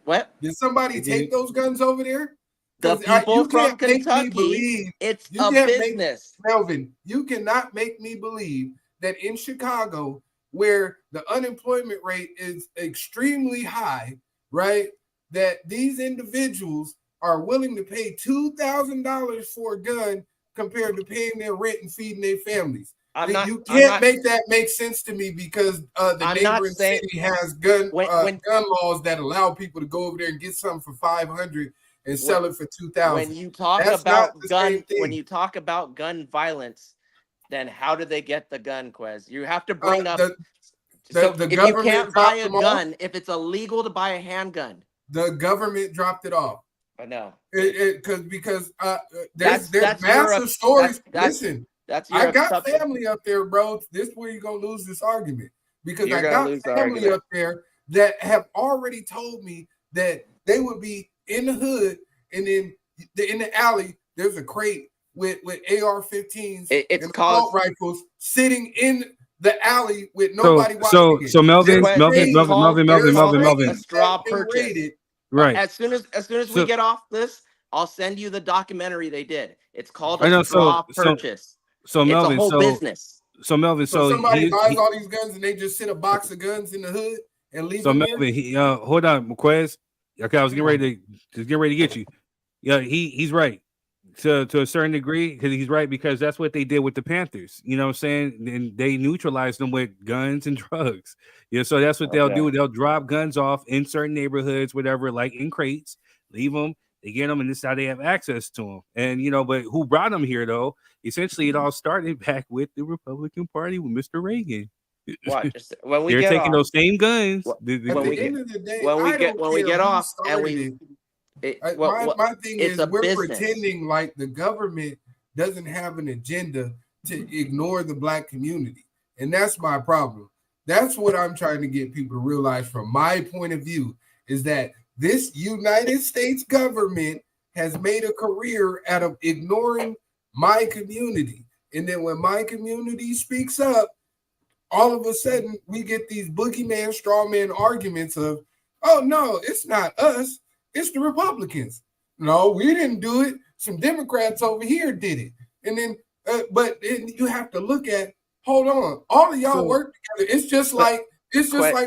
what? Did somebody take those guns over there? The people from Kentucky. It's a business. Melvin, you cannot make me believe that in Chicago, where the unemployment rate is extremely high, right, that these individuals are willing to pay $2,000 for a gun compared to paying their rent and feeding their families. You can't make that make sense to me, because the neighboring city has gun laws that allow people to go over there and get something for $500 and sell it for $2,000. When you talk about gun violence, then how do they get the gun, Quez? You have to bring up. If you can't buy a gun, if it's illegal to buy a handgun, the government dropped it off. I know. Because there's massive stories. Listen, I got family up there, bro. This is where you're gonna lose this argument, because I got family up there that have already told me that they would be in the hood, and then in the alley there's a crate with AR-15s and assault rifles sitting in the alley with nobody watching it. So Melvin, a straw purchase. Right. As soon as we get off this, I'll send you the documentary they did. It's called a straw purchase. So Melvin, it's a whole business. So Melvin, so somebody buys all these guns and they just sit a box of guns in the hood and leave them Melvin, there? Hold on, Quez. Okay, I was getting ready to get you. Yeah, he's right. To a certain degree, because he's right, because that's what they did with the Panthers. You know what I'm saying? And they neutralized them with guns and drugs. Yeah, so that's what they'll do. They'll drop guns off in certain neighborhoods, whatever, like in crates, leave them, they get them, and this is how they have access to them. And but who brought them here though? Essentially, it all started back with the Republican Party with Mr. Reagan. What? When we they're taking those same guns. At the end of the day, when we get off, and my thing is, we're business. pretending like the government doesn't have an agenda to ignore the black community, and that's my problem. That's what I'm trying to get people to realize from my point of view, is that this United States government has made a career out of ignoring my community, and then when my community speaks up, all of a sudden we get these boogeyman, straw man arguments of, oh no, it's not us. It's the Republicans. No, we didn't do it. Some Democrats over here did it. And then, but then you have to look at, hold on, all of y'all work together. It's just like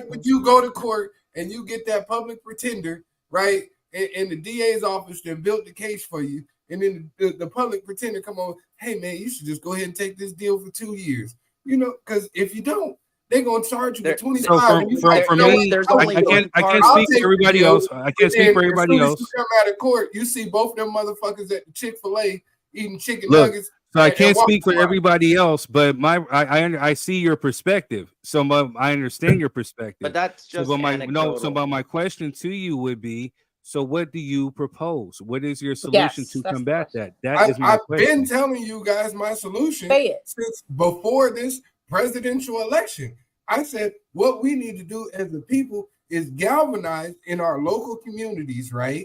when you go to court and you get that public pretender, right? And the DA's office that built the case for you. And then the public pretender come on, hey man, you should just go ahead and take this deal for 2 years. You know, because if you don't, they're gonna charge you with 25. So for me, I can't speak for everybody else. I can't speak for everybody else. You come out of court, you see both them motherfuckers at the Chick-fil-A eating chicken nuggets. So I can't speak for everybody else, but I see your perspective. So I understand your perspective. But that's just so my question to you would be, so what do you propose? What is your solution to combat that? That is my question. I've been telling you guys my solution since before this presidential election. I said what we need to do as a people is galvanize in our local communities, right?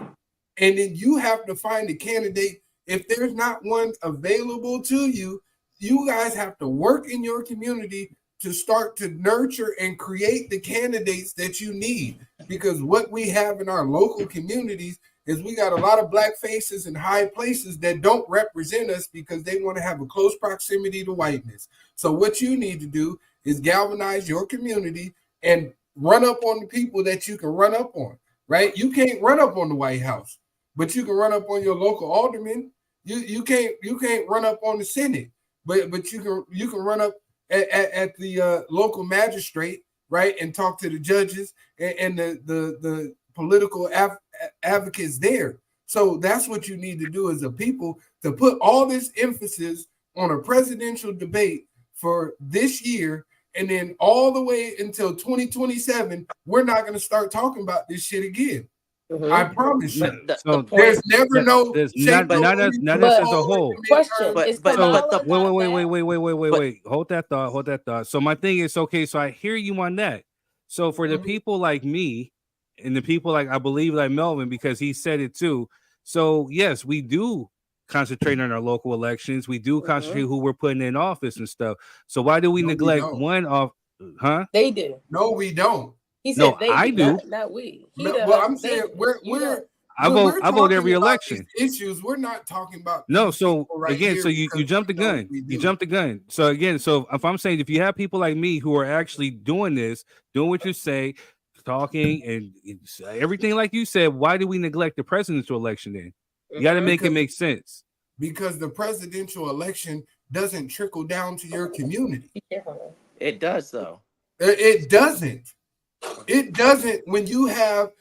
And then you have to find a candidate. If there's not one available to you, you guys have to work in your community to start to nurture and create the candidates that you need. Because what we have in our local communities is we got a lot of black faces in high places that don't represent us because they want to have a close proximity to whiteness. So what you need to do is galvanize your community and run up on the people that you can run up on, right? You can't run up on the White House, but you can run up on your local alderman. You can't run up on the Senate, but you can run up at the local magistrate, right, and talk to the judges and the political advocates there. So that's what you need to do as a people, to put all this emphasis on a presidential debate for this year, and then all the way until 2027, we're not going to start talking about this shit again. Mm-hmm. I promise you. There's never not us as a whole. Question is, wait. Hold that thought. So my thing is, okay, so I hear you on that. So for the people like me and the people like, I believe like Melvin, because he said it too. So yes, we do concentrate on our local elections. We do concentrate who we're putting in office and stuff. So why do we neglect one off? Huh? They do. No, we don't. He said I do. Not we. Well, I'm saying I vote every election. Issues we're not talking about. No, so again, so you jumped the gun. You jumped the gun. So again, so if I'm saying if you have people like me who are actually doing this, doing what you say, talking and everything like you said, why do we neglect the presidential election then? You got to make it make sense. Because the presidential election doesn't trickle down to your community. It does, though. It doesn't. It doesn't when you have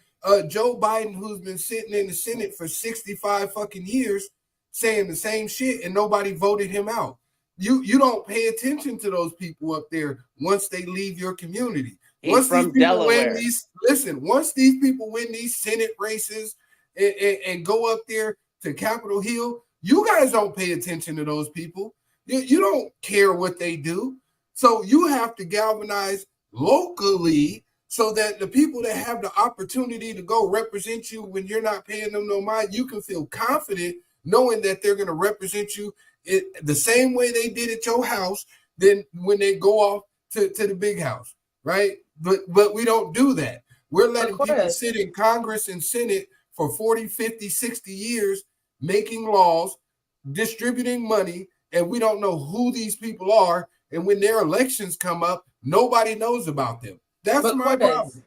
Joe Biden, who's been sitting in the Senate for 65 fucking years, saying the same shit, and nobody voted him out. You don't pay attention to those people up there once they leave your community. Once these people win these Senate races and go up there to Capitol Hill, you guys don't pay attention to those people. You don't care what they do. So you have to galvanize locally so that the people that have the opportunity to go represent you when you're not paying them no mind, you can feel confident knowing that they're going to represent you the same way they did at your house then when they go off to the big house, right? But we don't do that. We're letting people sit in Congress and Senate for 40, 50, 60 years, making laws, distributing money, and we don't know who these people are. And when their elections come up, nobody knows about them. That's my problem.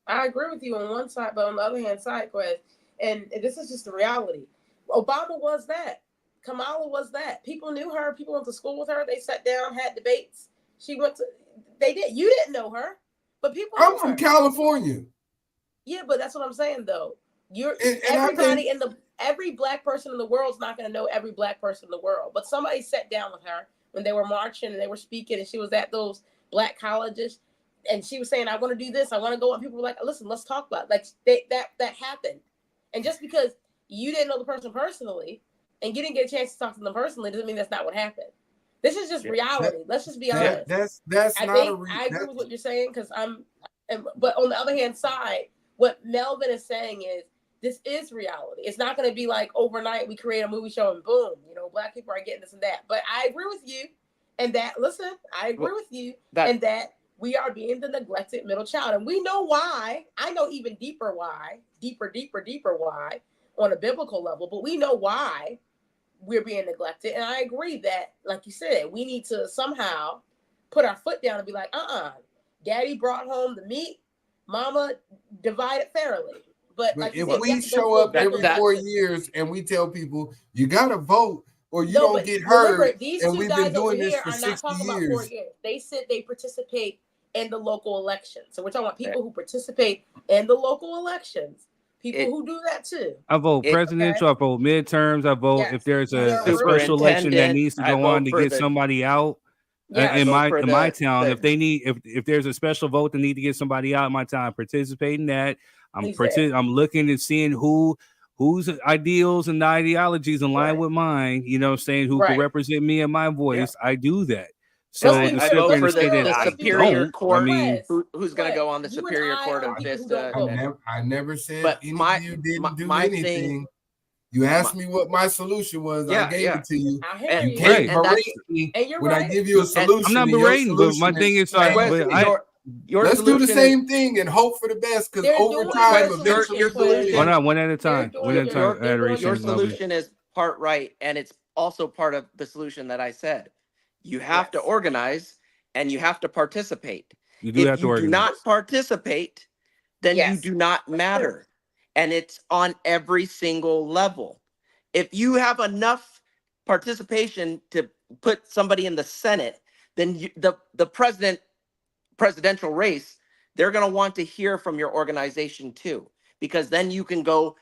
I agree with you on one side, but on the other hand side, Quez, and this is just the reality. Obama was that. Kamala was that. People knew her. People went to school with her. They sat down, had debates. They did. You didn't know her, but people. I'm from California. Yeah, but that's what I'm saying, though. Every black person in the world is not going to know every black person in the world. But somebody sat down with her when they were marching and they were speaking, and she was at those black colleges, and she was saying, "I want to do this. I want to go." And people were like, "Listen, let's talk about it." Like that happened. And just because you didn't know the person personally and you didn't get a chance to talk to them personally doesn't mean that's not what happened. This is just reality. Let's just be honest. That's I agree with what you're saying but on the other hand side, what Melvin is saying is this is reality. It's not going to be like overnight we create a movie show and boom, black people are getting this and that. But I agree with you, and that I agree with you, and that we are being the neglected middle child. And we know why. I know even deeper why, deeper why on a biblical level, but we know why we're being neglected. And I agree that, like you said, we need to somehow put our foot down and be like, daddy brought home the meat, mama divided fairly. But like if said, we show up every 4 years and we tell people you gotta vote or you don't get heard, remember, these and two we've guys been doing over this here for are 60 not talking years. about 4 years. They said they participate in the local elections. So we're talking about people who participate in the local elections. People who do that too. I vote presidential. Okay. I vote midterms. I vote if there's a special election that needs to go on to get somebody out. In my town, if they need if there's a special vote that need to get somebody out in my town, participate in that. I'm looking and seeing whose ideals and ideologies align with mine. You know, saying who can represent me and my voice. I do that. So I vote for the Superior Court. I mean, who's going to go on the Superior Court of Vista? I never said any of you didn't do anything. You asked me what my solution was. I gave it to you. You can't berate me when I give you a solution. I'm not berating, but my thing is, let's do the same thing and hope for the best, because over time, eventually, your solution. One at a time. Your solution is part right, and it's also part of the solution that I said. You have to organize and you have to participate. You have to organize. If you do not participate, then you do not matter. And it's on every single level. If you have enough participation to put somebody in the Senate, then the presidential race, they're going to want to hear from your organization too, because then you can go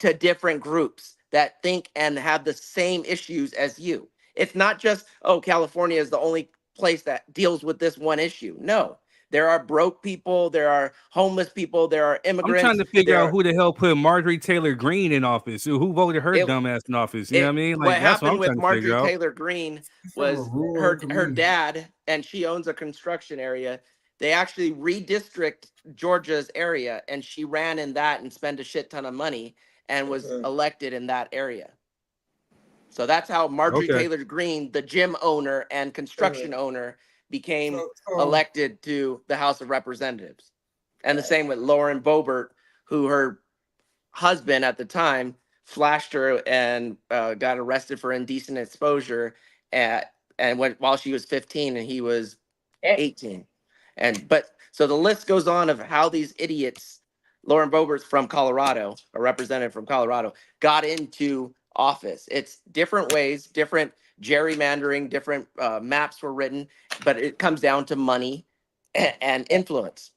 to different groups that think and have the same issues as you. It's not just, California is the only place that deals with this one issue. No. There are broke people. There are homeless people. There are immigrants. I'm trying to figure out who the hell put Marjorie Taylor Greene in office. Who voted her dumbass in office? You know what I mean? Like, what happened with Marjorie Taylor Greene was her dad, and she owns a construction area. They actually redistrict Georgia's area, and she ran in that and spent a shit ton of money and was elected in that area. So that's how Marjorie Taylor Greene, the gym owner and construction owner, became elected to the House of Representatives. And the same with Lauren Boebert, who her husband at the time flashed her and got arrested for indecent exposure while she was 15 and he was 18. So the list goes on of how these idiots, Lauren Boebert's from Colorado, a representative from Colorado, got into office. It's different ways, different gerrymandering, different maps were written, but it comes down to money and influence.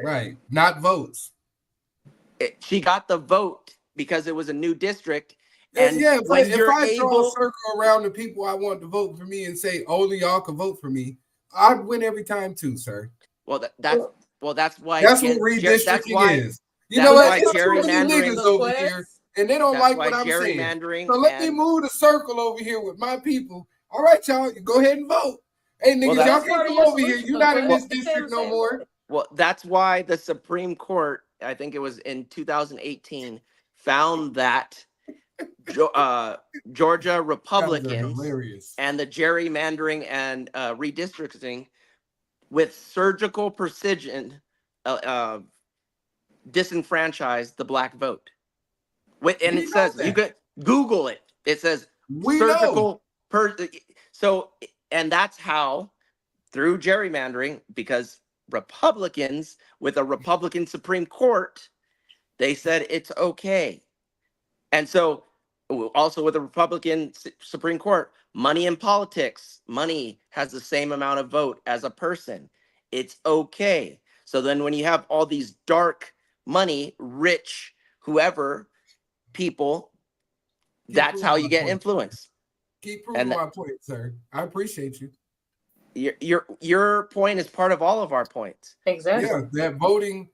Right, not votes. She got the vote because it was a new district. And if I draw a circle around the people I want to vote for me and say only y'all can vote for me, I'd win every time too, sir. Well, that's why what redistricting is. You know what? It's too many niggas over here, and they don't like what I'm saying. So let me move the circle over here with my people. All right, y'all, go ahead and vote. Hey, niggas, y'all can't come over here. You're not in this district no more. Well, that's why the Supreme Court, I think it was in 2018, found that Georgia Republicans and the gerrymandering and redistricting with surgical precision disenfranchised the black vote. And it says, you could Google it. It says surgical. And that's how, through gerrymandering, because Republicans with a Republican Supreme Court, they said it's okay. And so also with a Republican Supreme Court, money in politics, money has the same amount of vote as a person. It's okay. So then when you have all these dark money, rich, whoever people, that's how you get influence. Keep proving my point, sir. I appreciate you. Your point is part of all of our points. Exactly. Yeah, that voting,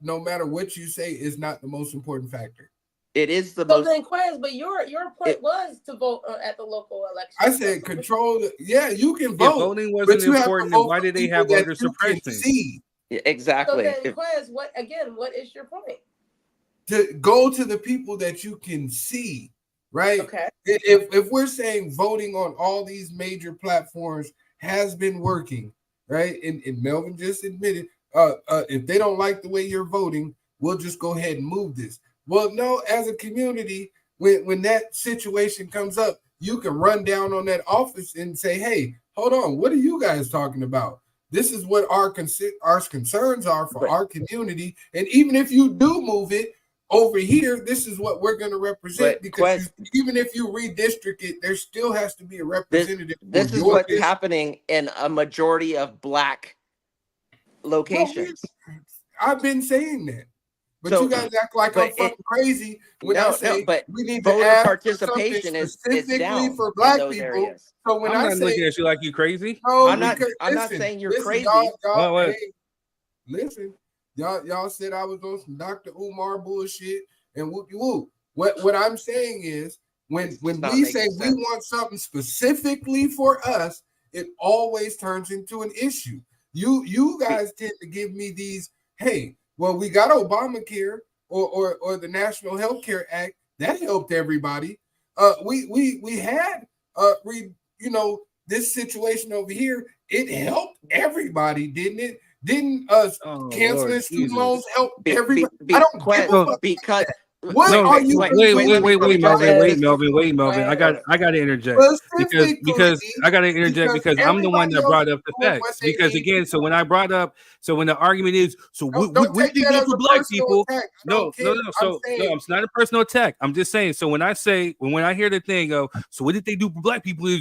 no matter what you say, is not the most important factor. It is the most. Then, Quez, but your point was to vote at the local election. I said control. Yeah, you can vote. If voting wasn't important, then why did they have voter suppression? Yeah, exactly. So then, Quez, what is your point? To go to the people that you can see, right? Okay. If we're saying voting on all these major platforms has been working, right? And Melvin just admitted, if they don't like the way you're voting, we'll just go ahead and move this. Well, no, as a community, when that situation comes up, you can run down on that office and say, hey, hold on, what are you guys talking about? This is what our concerns are for our community. And even if you do move it over here, this is what we're going to represent, because even if you redistrict it, there still has to be a representative. This is what's happening in a majority of Black locations. Well, I've been saying that. But you guys act like I'm fucking crazy when I say we need to ask participation specifically for Black people. Areas. So when I'm not looking at you like you crazy. No, I'm not saying you're crazy. Y'all, listen, y'all said I was on some Dr. Umar bullshit and whoop. What I'm saying is when we say we want something specifically for us, it always turns into an issue. You guys tend to give me these, hey, well, we got Obamacare or the National Health Care Act that helped everybody. We had this situation over here. It helped everybody, didn't it? Didn't canceling student loans help everybody? I don't give a fuck. Because what are you? Wait, Melvin. I got to interject because I got to interject because I'm the one that brought up the facts. Because again, so when I brought up, so when the argument is, so what do you do for Black people? No, it's not a personal attack. I'm just saying. So when I hear the thing of, so what did they do for Black people?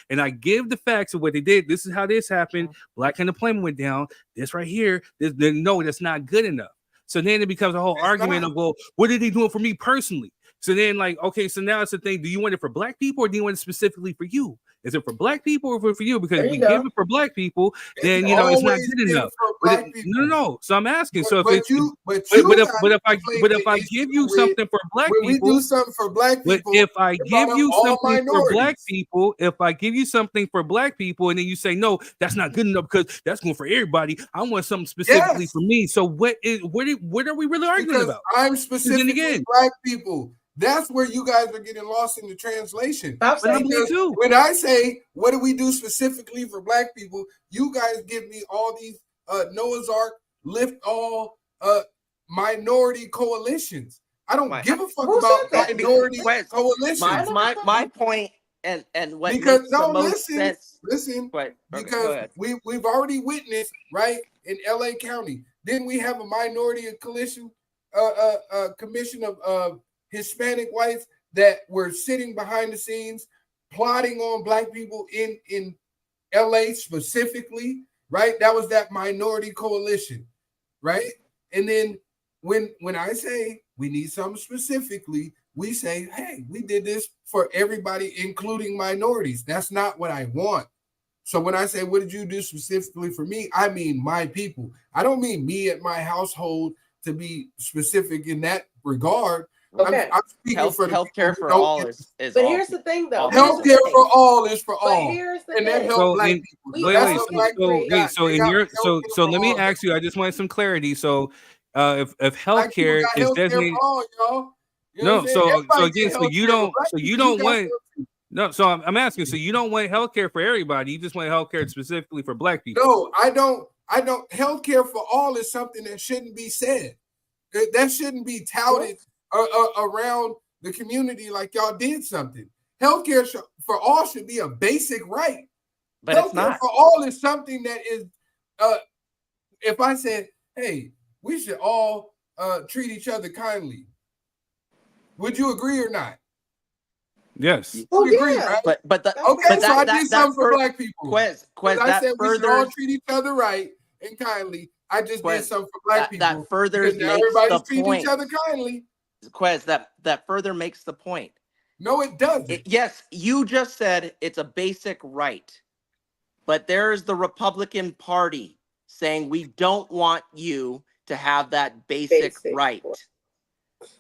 And I give the facts of what they did. This is how this happened. Black unemployment went down. This right here. No, that's not good enough. So then it becomes a whole argument of, well, what are they doing for me personally? So then, like, okay, so now it's the thing: do you want it for Black people, or do you want it specifically for you? Is it for Black people or for you? Because if we give it for Black people, then it's not good enough. No. So I'm asking. So if I give you something for Black people, we do something for Black people. But if I give you something for Black people, and then you say no, that's not good enough because that's going for everybody. I want something specifically for me. So what are we really arguing about? I'm specifically Black people. That's where you guys are getting lost in the translation. When I say, what do we do specifically for Black people? You guys give me all these Noah's Ark, lift all minority coalitions. I don't give a fuck about minority coalitions. My point, and what because makes the most sense. Listen, because we've already witnessed, right, in LA County. Then we have a minority coalition, commission of Hispanic whites that were sitting behind the scenes plotting on Black people in LA specifically, right? That was that minority coalition, right? And then when I say we need something specifically, we say, hey, we did this for everybody, including minorities. That's not what I want. So when I say, what did you do specifically for me? I mean my people. I don't mean me at my household to be specific in that regard. Okay. I'm speaking for healthcare for all is but here's the thing, though. Healthcare for all is for all. Here's the and that helps Black people. So let me ask you. I just want some clarity. So, if healthcare is designated, so you don't want. No, so I'm asking. So you don't want healthcare for everybody. You just want healthcare specifically for Black people. No, I don't. Healthcare for all is something that shouldn't be said. That shouldn't be touted around the community like y'all did something. Healthcare for all should be a basic right. But healthcare it's not. For all is something that is. If I said, "Hey, we should all treat each other kindly," would you agree or not? Yes. You agree, right? So I did something for Black people. Quez, I said we should all treat each other right and kindly. I just did something for Black people. That further makes everybody's the treat point. each other kindly. Quez, that further makes the point. No, it doesn't. Yes, you just said it's a basic right, but there's the Republican Party saying we don't want you to have that basic right.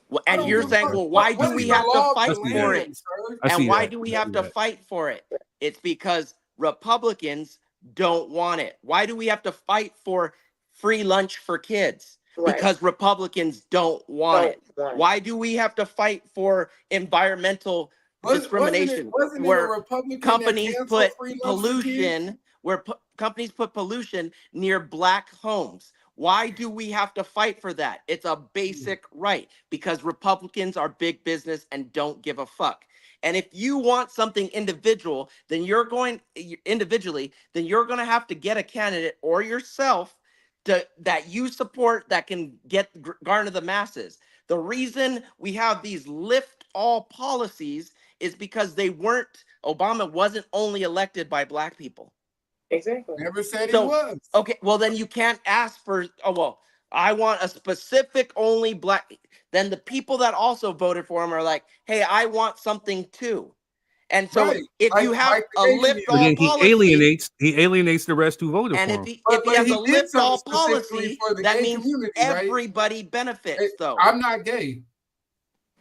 Well, and you're saying, well, why do we have to fight for it? And why do we have to fight for it? It's because Republicans don't want it. Why do we have to fight for free lunch for kids? Right. Because Republicans don't want it. Why do we have to fight for environmental discrimination wasn't where companies put pollution where companies put pollution near black homes. Why do we have to fight for that? It's a basic right because Republicans are big business and don't give a fuck. And if you want something individually, then you're going to have to get a candidate or yourself that you support that can garner the masses. The reason we have these lift all policies is because Obama wasn't only elected by black people. Exactly. Never said he So, was. okay, well then you can't ask for, I want a specific only black. Then the people that also voted for him are like, hey, I want something too. And so Right. if you have Like a lift But all then policy, he alienates the rest who voted and for if him. he has a did lift all something specifically policy, for the that gay means community, right? everybody benefits, though. I'm not gay,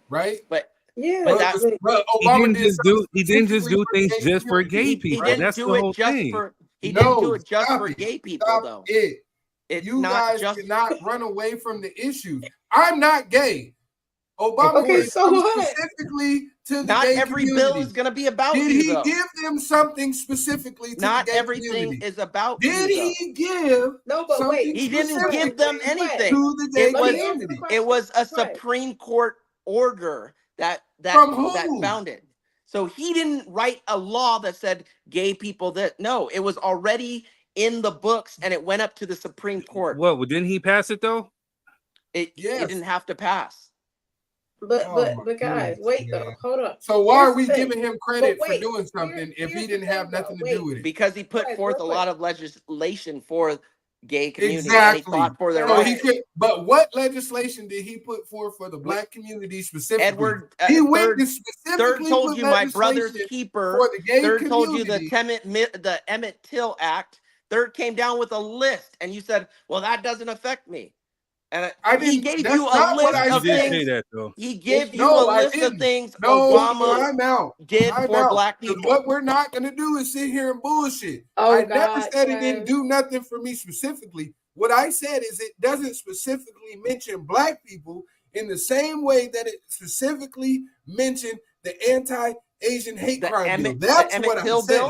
right? But Yeah. But that- but He Obama didn't just do specifically for things gay just for community, gay he people. right? didn't That's do the it whole just thing. for didn't do it just stop for it. gay people, Stop though. it. It's You not guys just cannot run away from the issues. I'm not gay. Obama Okay, did so something what? specifically to the not gay every community. bill is going to be about Did you, he though. give them something specifically to Not the gay everything community? is about Did you, though. he give No, but something wait. He didn't give specifically them anything. to the gay It was community? it was a Right. Supreme Court order that From who? found it. So he didn't write a law that said gay people that no, it was already in the books and it went up to the Supreme Court. What? Well, didn't he pass it though? It Yes. didn't have to pass. But Oh my guys, goodness, wait man. though. Hold up. So why Here's are we the thing. giving him credit But for wait, doing something if he here's the didn't have thing, nothing though. to do Wait. with it? Because he put Guys, forth real a lot quick. of legislation for gay community and he Exactly. fought for their So rights. but what legislation did he put forth for the black community specifically? Edward he Third, went to Third specifically told put you my brother's legislation keeper. for the gay Third community. told you the Emmett Till Act. Third came down with a list, and you said, "Well, that doesn't affect me." And he gave that's you a not what list I of He did said. say things. that though. He gave you No, a I list of didn't. things No, Obama I'm out. did I'm for out. black 'Cause people. what we're not going to do is sit here and bullshit. Oh, I never God, said it didn't guys. do nothing for me specifically. What I said is it doesn't specifically mention black people in the same way that it specifically mentioned the anti-Asian hate The crime bill. Emmett, That's the Emmett what I Till said. bill.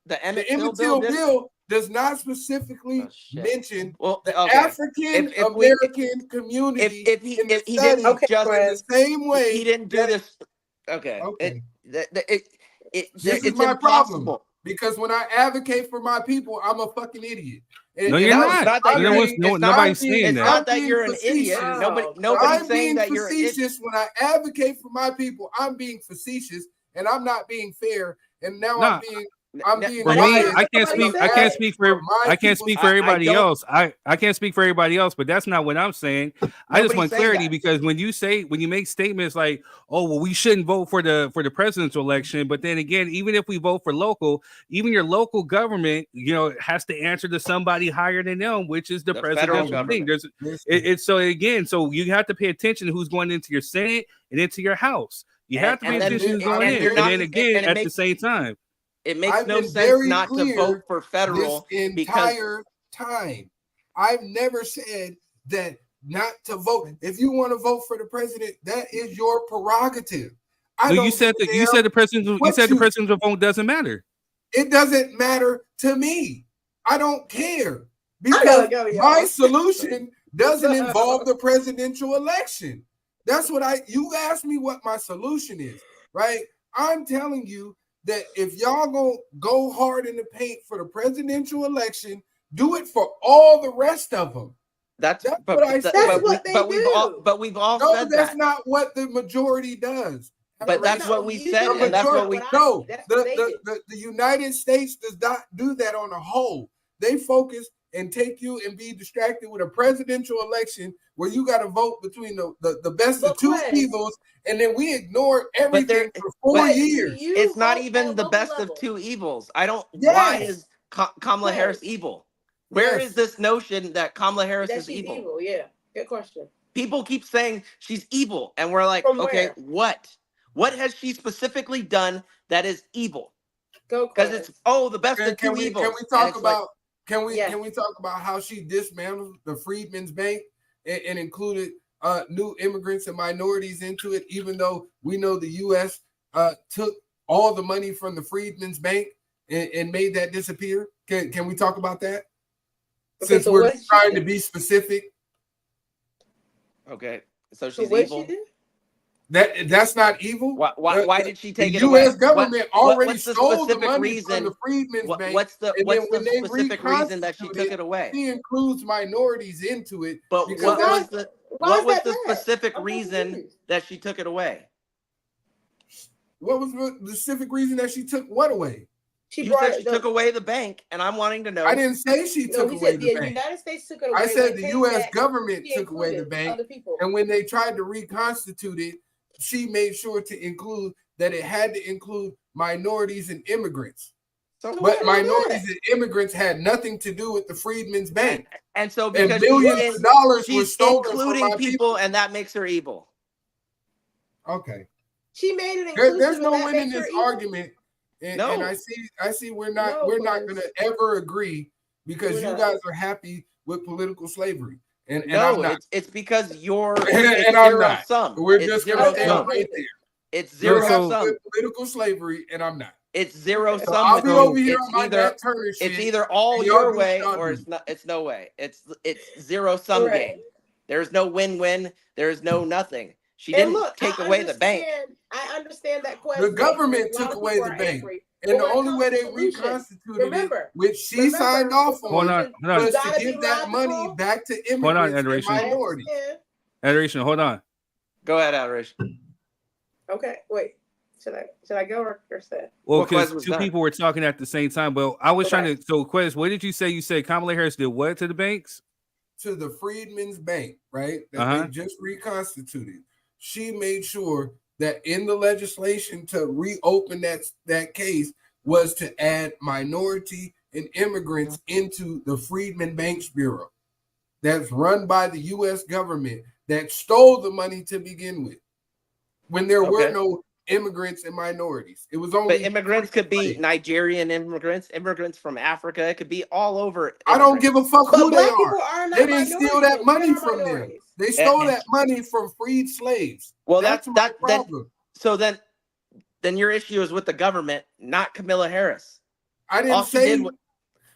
The The Emmett Emmett Till Till bill. bill does not specifically Oh, shit. mention Well, the okay. African American community If he in the he study didn't Okay, just in the same way. he didn't do that- this. Okay. Okay. It's This is my impossible. problem. Because when I advocate for my people, I'm a fucking idiot. No, you're No, not. it's not that You know you're- what's- no, it's not- nobody's saying It's that. not that being you're an idiot. facetious. Wow. Nobody's I'm saying being that you're an idiot. facetious when I advocate for my people. I'm being facetious, and I'm not being fair. And now Nah. I'm being For But me, biased I can't Somebody speak. I said can't it. speak for. my I can't people's- speak for I everybody don't- else. I can't speak for everybody else, but that's not what I'm saying. I just Nobody's want saying clarity that. because when you make statements like, "Oh, well, we shouldn't vote for the presidential election," but then again, even if we vote for local, even your local government, has to answer to somebody higher than them, which is the The federal presidential thing. government. It's so again, so you have to pay attention to who's going into your Senate and into your House. You have to pay And then- attention to who's and going in, you're and not- then again and it at makes- the same time. It makes I've no been sense very not to clear vote for federal this because entire time. I've never said that not to vote. If you want to vote for the president, that is your prerogative. No, you said the presidential vote doesn't matter. It doesn't matter to me. I don't care I because gotta go, y'all. my solution doesn't involve the presidential election. That's what you asked me what my solution is, right? I'm telling you that if y'all gonna go hard in the paint for the presidential election, do it for all the rest of them. that's what I said. That's what they we've all No, said that's that. not what the majority does. But that's what we said, The and that's what majority- we. No, That's what they did. the United States does not do that on a whole. They focus and take you and be distracted with a presidential election where you got to vote between the best of two But evils, and then we ignore everything for 4 but years. It's not even the best of two evils. I don't. Yes. Why is Kamala Yes. Harris evil? Where Yes. is this notion that Kamala Harris That is she's evil? evil. Yeah. Good question. People keep saying she's evil, and we're like, From okay, where? what? What has she specifically done that is evil? Go Because Quest. it's the best of two evils. Can we And talk it's like, about can we Yes. can we talk about how she dismantled the Freedmen's Bank and included new immigrants and minorities into it, even though we know the U.S. Took all the money from the Freedmen's Bank and made that disappear? Can we talk about that? Okay, Since so we're what did she trying do? to be specific. Okay, so So she's what did evil. she do? That's not evil. Why did she The take it U.S. away? government already What's the stole the specific money from the reason? Freedmen's Bank, What's the and then when they specific reason that she took reconstituted, it away? she includes minorities into it. But Because Why is that bad? specific I'm reason confused. that she took it away? what was the specific reason that she took what away? She You brought said it. she took away the bank, and I'm wanting to know. I didn't say she No, took he away said the the bank. United States took it away. I said when the it came U.S. back, government she took away the included bank, other people. and when they tried to reconstitute it, she made sure to include that it had to include minorities and immigrants. So But what? minorities and immigrants had nothing to do with the Freedmen's Bank. and so And because billions of dollars were she's stolen from including my people, and that makes her evil. Okay. She made it inclusive. There's and no that winning makes her this evil? argument. And No. I see we're not No, gonna ever agree because We're you not. guys are happy with political slavery. And No, I'm not. it's because you're And I'm zero not. sum. We're It's just zero gonna stay sum. right there. It's You're zero happy sum. with political slavery, and I'm not. It's zero So sum. I'll with be you. over here It's on my either Nat Turner shit. it's either all and y'all your do way what y'all or do. it's not. It's no way. It's zero sum Right. game. There's no win-win. There's no nothing. She And didn't look, take I away the bank. I understand that question. The government A lot took of away people the are bank. angry. And But the when it only comes way to they solutions, reconstituted remember, it, which she signed off Hold on, on, hold on. was to gotta give be that money logical. back to Hold on, immigrants and Adoration. I minorities. understand. Adoration, hold on. Go ahead, Adoration. Okay, wait. Should I go or say? Well, Well, because Quez was two done. people were talking at the same time, but I was Okay. trying to. So, Quez, what did you say? You said Kamala Harris did what to the banks? To the Freedmen's Bank, right? That Uh-huh. they just reconstituted. She made sure that in the legislation to reopen that case was to add minority and immigrants into the Freedmen Banks Bureau that's run by the U.S. government that stole the money to begin with when there were Okay. no immigrants and minorities. It was only But immigrants could be money. Nigerian immigrants from Africa. It could be all over. I don't give a fuck But who they black are. people are not They didn't steal that minorities. money We are from them. minorities. They stole that money from freed slaves. Well, That's my then problem. so then your issue is with the government, not Kamala Harris. I All didn't she say. did was,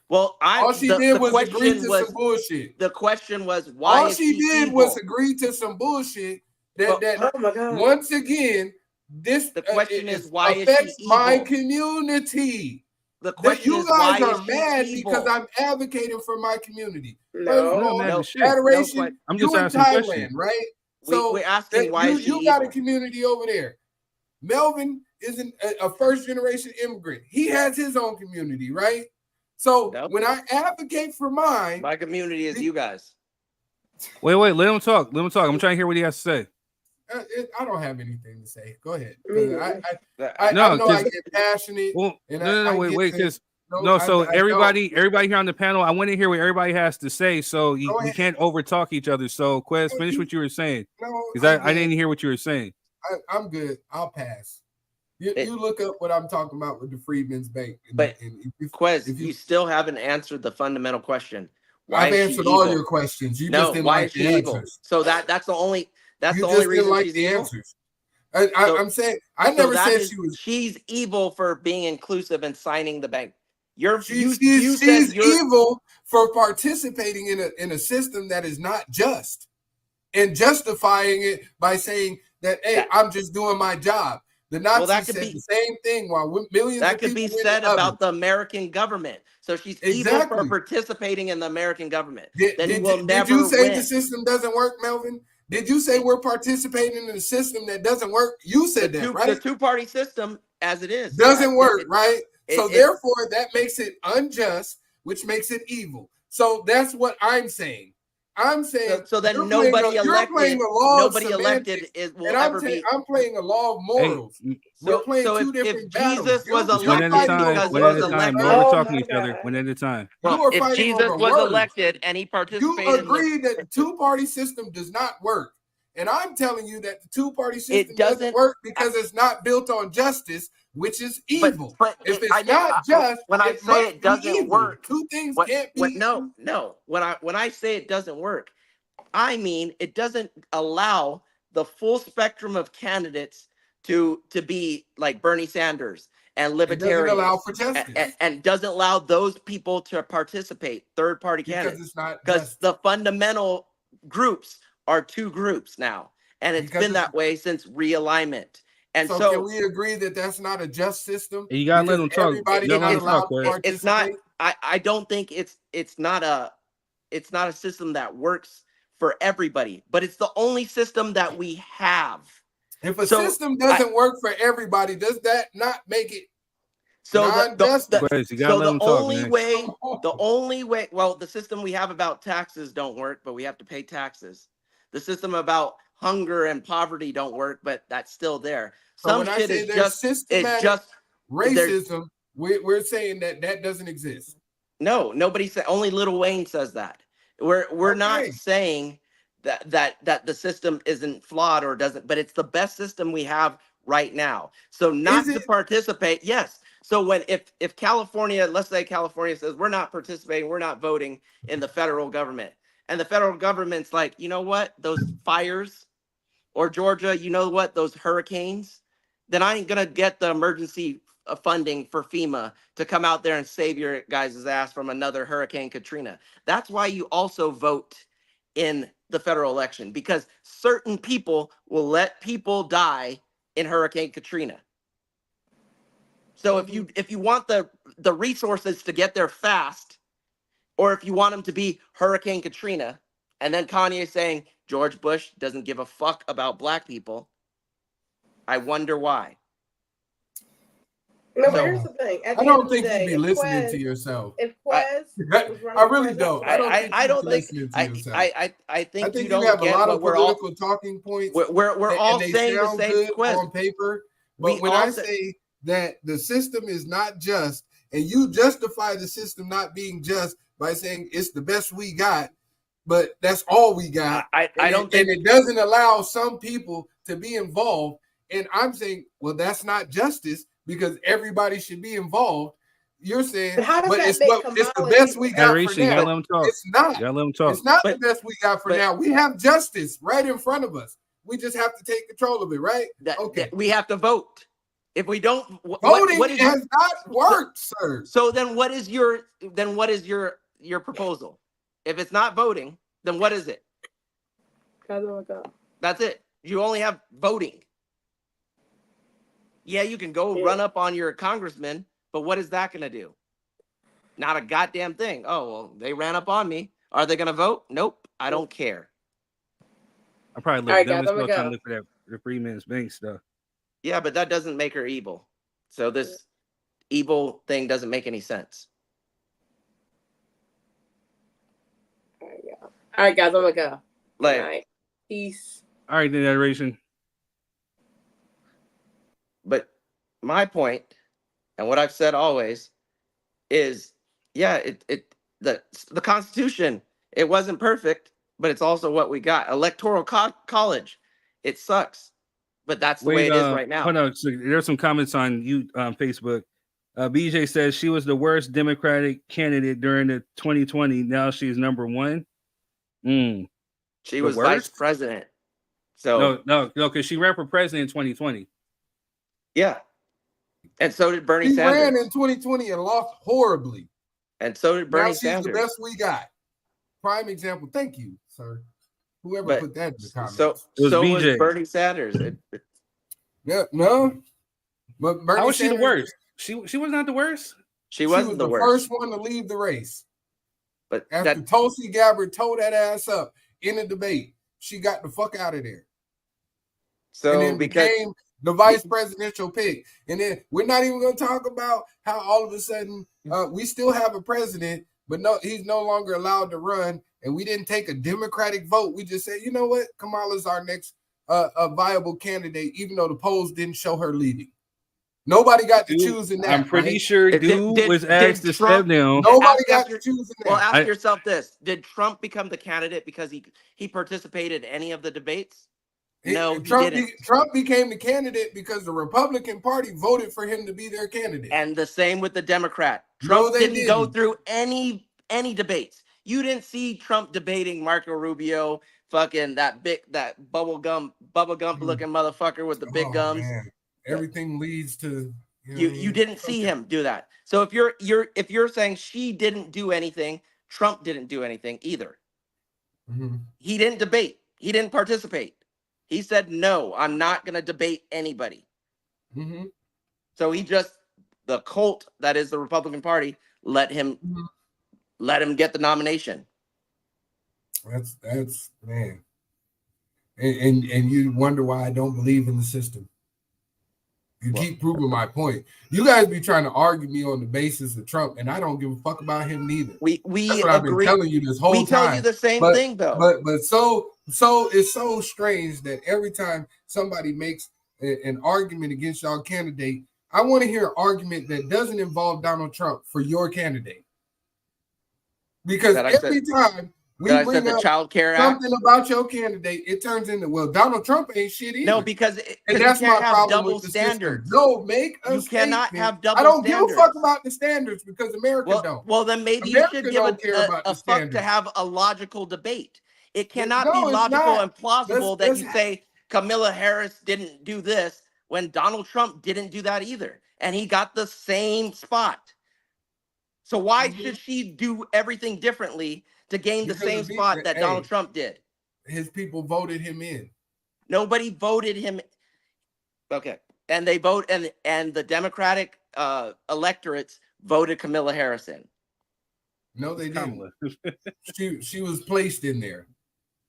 well, All she did was agree to some bullshit. the question was why All is she did evil? was agree to some bullshit Well, that Oh my God. once again this The question is, it why is affects she my evil? community. The That question you is why guys is are she mad evil? because I'm advocating for my community. First No. of I'm not all, mad no, at shit. adoration. no, I'm You just in asking Thailand, questions. right? So we're asking that why is she you got a evil? community over there. Melvin isn't a first generation immigrant. He has his own community, right? So No. when I advocate for mine, My community is you guys. Wait, let him talk. Let him talk. I'm trying to hear what he has to say. I don't have anything to say. Go ahead. Me 'Cause neither. I No, know I 'cause- get passionate. Well, And no, I wait, get to- because no, so I everybody don't. here on the panel, I want to hear what everybody has to say, so Go we ahead. can't overtalk each other. So, Quez, No, finish what you were saying, No, because I'm I didn't good. hear what you were saying. I'm good. I'll pass. You look up what I'm talking about with the Freedmen's Bank. But if Quez, if you still haven't answered the fundamental question. I've is she answered all evil? your questions. You No, just didn't why like is the she evil? answers. So that's the only You only just reason didn't like she's the evil. answers. So- I'm saying I So never that said is- she was. She's evil for being inclusive and signing the bank. You She's said you're evil for participating in a system that is not just and justifying it by saying that, hey, I'm just doing my job. The Nazis that could said be- the same thing while millions that of could people be went said in about ovens. the American government. So she's evil Exactly. for participating in the American government. Did never you say win. the system doesn't work, Melvin? Did you say we're participating in a system that doesn't work? You said that, right? The two-party system, as it is, Doesn't yeah. work, right? So it- therefore, that makes it unjust, which makes it evil. So that's what I'm saying. I'm saying So then you're nobody playing elected. a law Nobody of elected semantics, will and ever be. I'm playing a law of morals. We're playing two different battles. Jesus was You're One at a elected fighting time. over because One he at was a words, time. elected. No sir. overtalking my each other. God. One at a time. You are if fighting Jesus over was words. elected and he You participated in the, agree that the two-party system does not work. And I'm telling you that the two-party system doesn't- doesn't work because it's not built on justice, which is evil. But If I it's didn't- not just, when I it say must it be doesn't evil. work, Two things what, can't what, be. no. When I say it doesn't work, I mean it doesn't allow the full spectrum of candidates to be like Bernie Sanders and It doesn't allow libertarians, for justice and doesn't allow those people to participate, third-party because candidates, it's not because just the fundamental groups are two groups now, and it's because been it's that way since realignment. And so. so Can we agree that that's not a just system? And you gotta let Because them talk. everybody's You gotta let not them allowed talk, to right? it's not. participate. I don't think it's not a system that works for everybody, but it's the only system that we have. If a So system doesn't work for everybody, does that not make it so non-justice? Quez, you gotta so let the them talk, only man. way well, the system we have about taxes don't work, but we have to pay taxes. The system about hunger and poverty don't work, but that's still there. So Some when I shit say is there's just it's systematic just there's racism, we're saying that that doesn't exist. no, nobody said, only Lil Wayne says that. We're not Okay. saying that the system isn't flawed or doesn't, but it's the best system we have right now. So not Is to it? participate, yes. So when if California, let's say California says we're not participating, we're not voting in the federal government, and the federal government's like, you know what, those fires, or Georgia, you know what, those hurricanes, then I ain't gonna get the emergency funding for FEMA to come out there and save your guys' ass from another Hurricane Katrina. That's why you also vote in the federal election, because certain people will let people die in Hurricane Katrina. So if you want the resources to get there fast, or if you want them to be Hurricane Katrina, and then Kanye saying George Bush doesn't give a fuck about black people, I wonder why. No, but So here's the thing. At I the end don't of the think day, you'd be if listening to Quez, yourself. if I- Quez was running I for really president, don't. I don't think I you'd don't be think listening to I, yourself. I think you you don't have a get lot what of we're all political talking points, we're all and they saying the sound same good Quest. on paper. We But when all I say- say that the system is not just, and you justify the system not being just by saying it's the best we got, but that's all we got. I don't think and it doesn't allow some people to be involved. And I'm saying, well, that's not justice because everybody should be involved. You're saying, But how does but that it's make it's the Kamala best we evil? got for Moderation, you gotta now. let them talk. It's not. You gotta let them talk. It's not But- the best we got for but- now. We have justice right in front of us. We just have to take control of it, right? that we have to vote. If we don't, Voting what is has not worked, sir. so then what is your proposal? If it's not voting, then what is it? That's it. You only have voting. Yeah, you can go run up on your congressman, but what is that going to do? Not a goddamn thing. Oh, well, they ran up on me. Are they going to vote? Nope. I don't care. I probably All look right, dumb guys, as I'm fuck gonna trying go. to look for that the Freeman's Bank stuff. Yeah, but that doesn't make her evil. So this evil thing doesn't make any sense. All right, guys, I'm gonna go. Like, Good night. Peace. All right, then, Moderation. but my point, and what I've said always, is yeah, the Constitution, it wasn't perfect, but it's also what we got. Electoral college, it sucks, but that's the way it is right now. Hold on. So there's some comments on Facebook. BJ says she was the worst Democratic candidate during the 2020. Now she's number one. She the was vice worst? president. So No, because she ran for president in 2020. yeah. And so did Bernie He Sanders. ran in 2020 and lost horribly. And so did Bernie Now she's Sanders. the best we got. Prime example. Thank you, sir. Whoever But put that in the comments. So It was so BJ. was Bernie Sanders. Yeah, no. But Bernie How was she the Sanders, worst? She was not the worst. she She wasn't was the the worst. first one to leave the race. But After that Tulsi Gabbard tore that ass up in a debate, she got the fuck out of there. And so then because became the vice presidential pick. And then we're not even going to talk about how all of a sudden we still have a president, but no, he's no longer allowed to run. And we didn't take a Democratic vote. We just said, you know what? Kamala's our next a viable candidate, even though the polls didn't show her leading. Nobody got to choose in that. I'm pretty right? sure Did- dude was did asked to step Trump- down. Nobody got ask to your- choose in that. well, ask I- yourself this: did Trump become the candidate because he participated in any of the debates? No, he didn't. Trump became the candidate because the Republican Party voted for him to be their candidate. And the same with the Democrat. No, Trump they didn't go didn't. through any debates. You didn't see Trump debating Marco Rubio, fucking that bubble gum looking motherfucker with the big gums. Man. Everything leads to You didn't see him do that. So if you're saying she didn't do anything, Trump didn't do anything either. Mm-hmm. He didn't debate. He didn't participate. He said, no, I'm not going to debate anybody. Mm-hmm. So the cult that is the Republican Party let him get the nomination. That's man. And you wonder why I don't believe in the system. You keep proving my point. You guys be trying to argue me on the basis of Trump, and I don't give a fuck about him neither. We That's what I've been telling you this whole time. We tell you the same thing, though. But so it's so strange that every time somebody makes an argument against y'all candidate, I want to hear an argument that doesn't involve Donald Trump for your candidate. Because every time we bring up Child Care something Act about your candidate, it turns into, well, Donald Trump ain't shit either. No, because and that's you can't my have problem double with the standards. System. No, make a You cannot statement. have double I don't standards. give a fuck about the standards because America don't. Well, then maybe America you should don't give care about a the fuck standards. to have a logical debate. It cannot No, be it's logical not. and plausible that Let's you say Kamala Harris didn't do this when Donald Trump didn't do that either. And he got the same spot. So why should she do everything differently to gain the same spot that Donald Trump did? His people voted him in. Nobody voted him. Okay. And they vote, and the Democratic electorates voted Kamala Harris in. No, they didn't. she was placed in there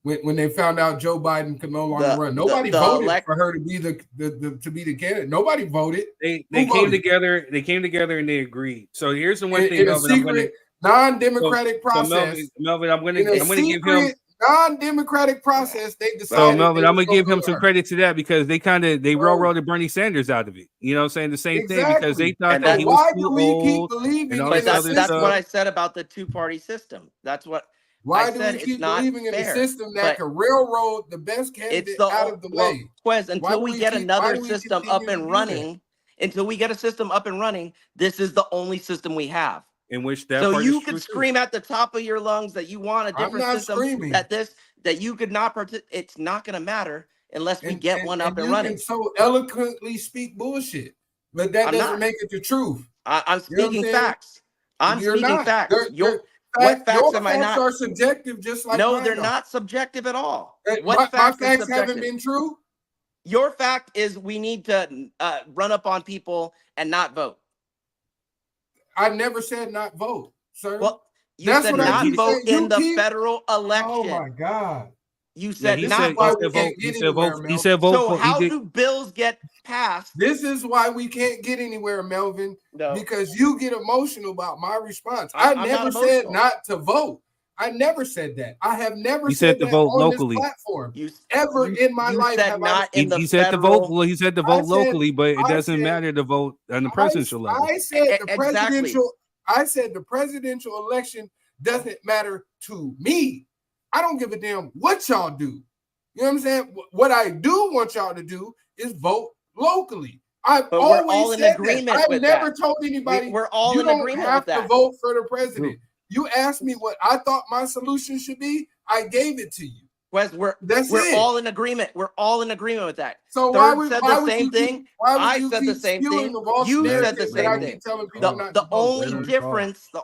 when they found out Joe Biden could no longer run. Nobody voted for her to be the candidate. Nobody voted. They came together. They came together and they agreed. So here's the one thing, in a secret, non-democratic process. Melvin, I'm gonna give him non-democratic process. They decided. So Melvin, I'm gonna give him some credit to that because they railroaded Bernie Sanders out of it. You know what I'm saying? The same thing because they thought that he was too old. But that's what I said about the two-party system. That's what. Why do we keep believing in a system that can railroad the best candidate out of the way? Quez, until we get another system up and running, this is the only system we have. In which that so you could scream at the top of your lungs that you want a different system. Screaming. That you could not participate. It's not going to matter unless we get one up and running. You can so eloquently speak bullshit, but that doesn't make it the truth. I'm speaking facts. I'm speaking facts. What facts am I not? Are subjective, just like no, they're not subjective at all. What facts haven't been true? Your fact is we need to run up on people and not vote. I never said not vote, sir. Well, you said not vote in the federal election. Oh my God. You said not vote. He said vote. So how do bills get passed? This is why we can't get anywhere, Melvin. No. Because you get emotional about my response. I never said not to vote. I never said that. I have never said to vote locally. This platform. In my life. He said to vote. Well, he said to vote locally, but it doesn't matter to vote on the presidential level. I said the presidential. I said the presidential election doesn't matter to me. I don't give a damn what y'all do. You know what I'm saying? What I do want y'all to do is vote locally. I've always said that. I've never told anybody we're all in agreement with that. You don't have to vote for the president. You asked me what I thought my solution should be. I gave it to you. Wes, we're all in agreement. We're all in agreement with that. So Third said the same thing. I said the same thing. You said the same thing. The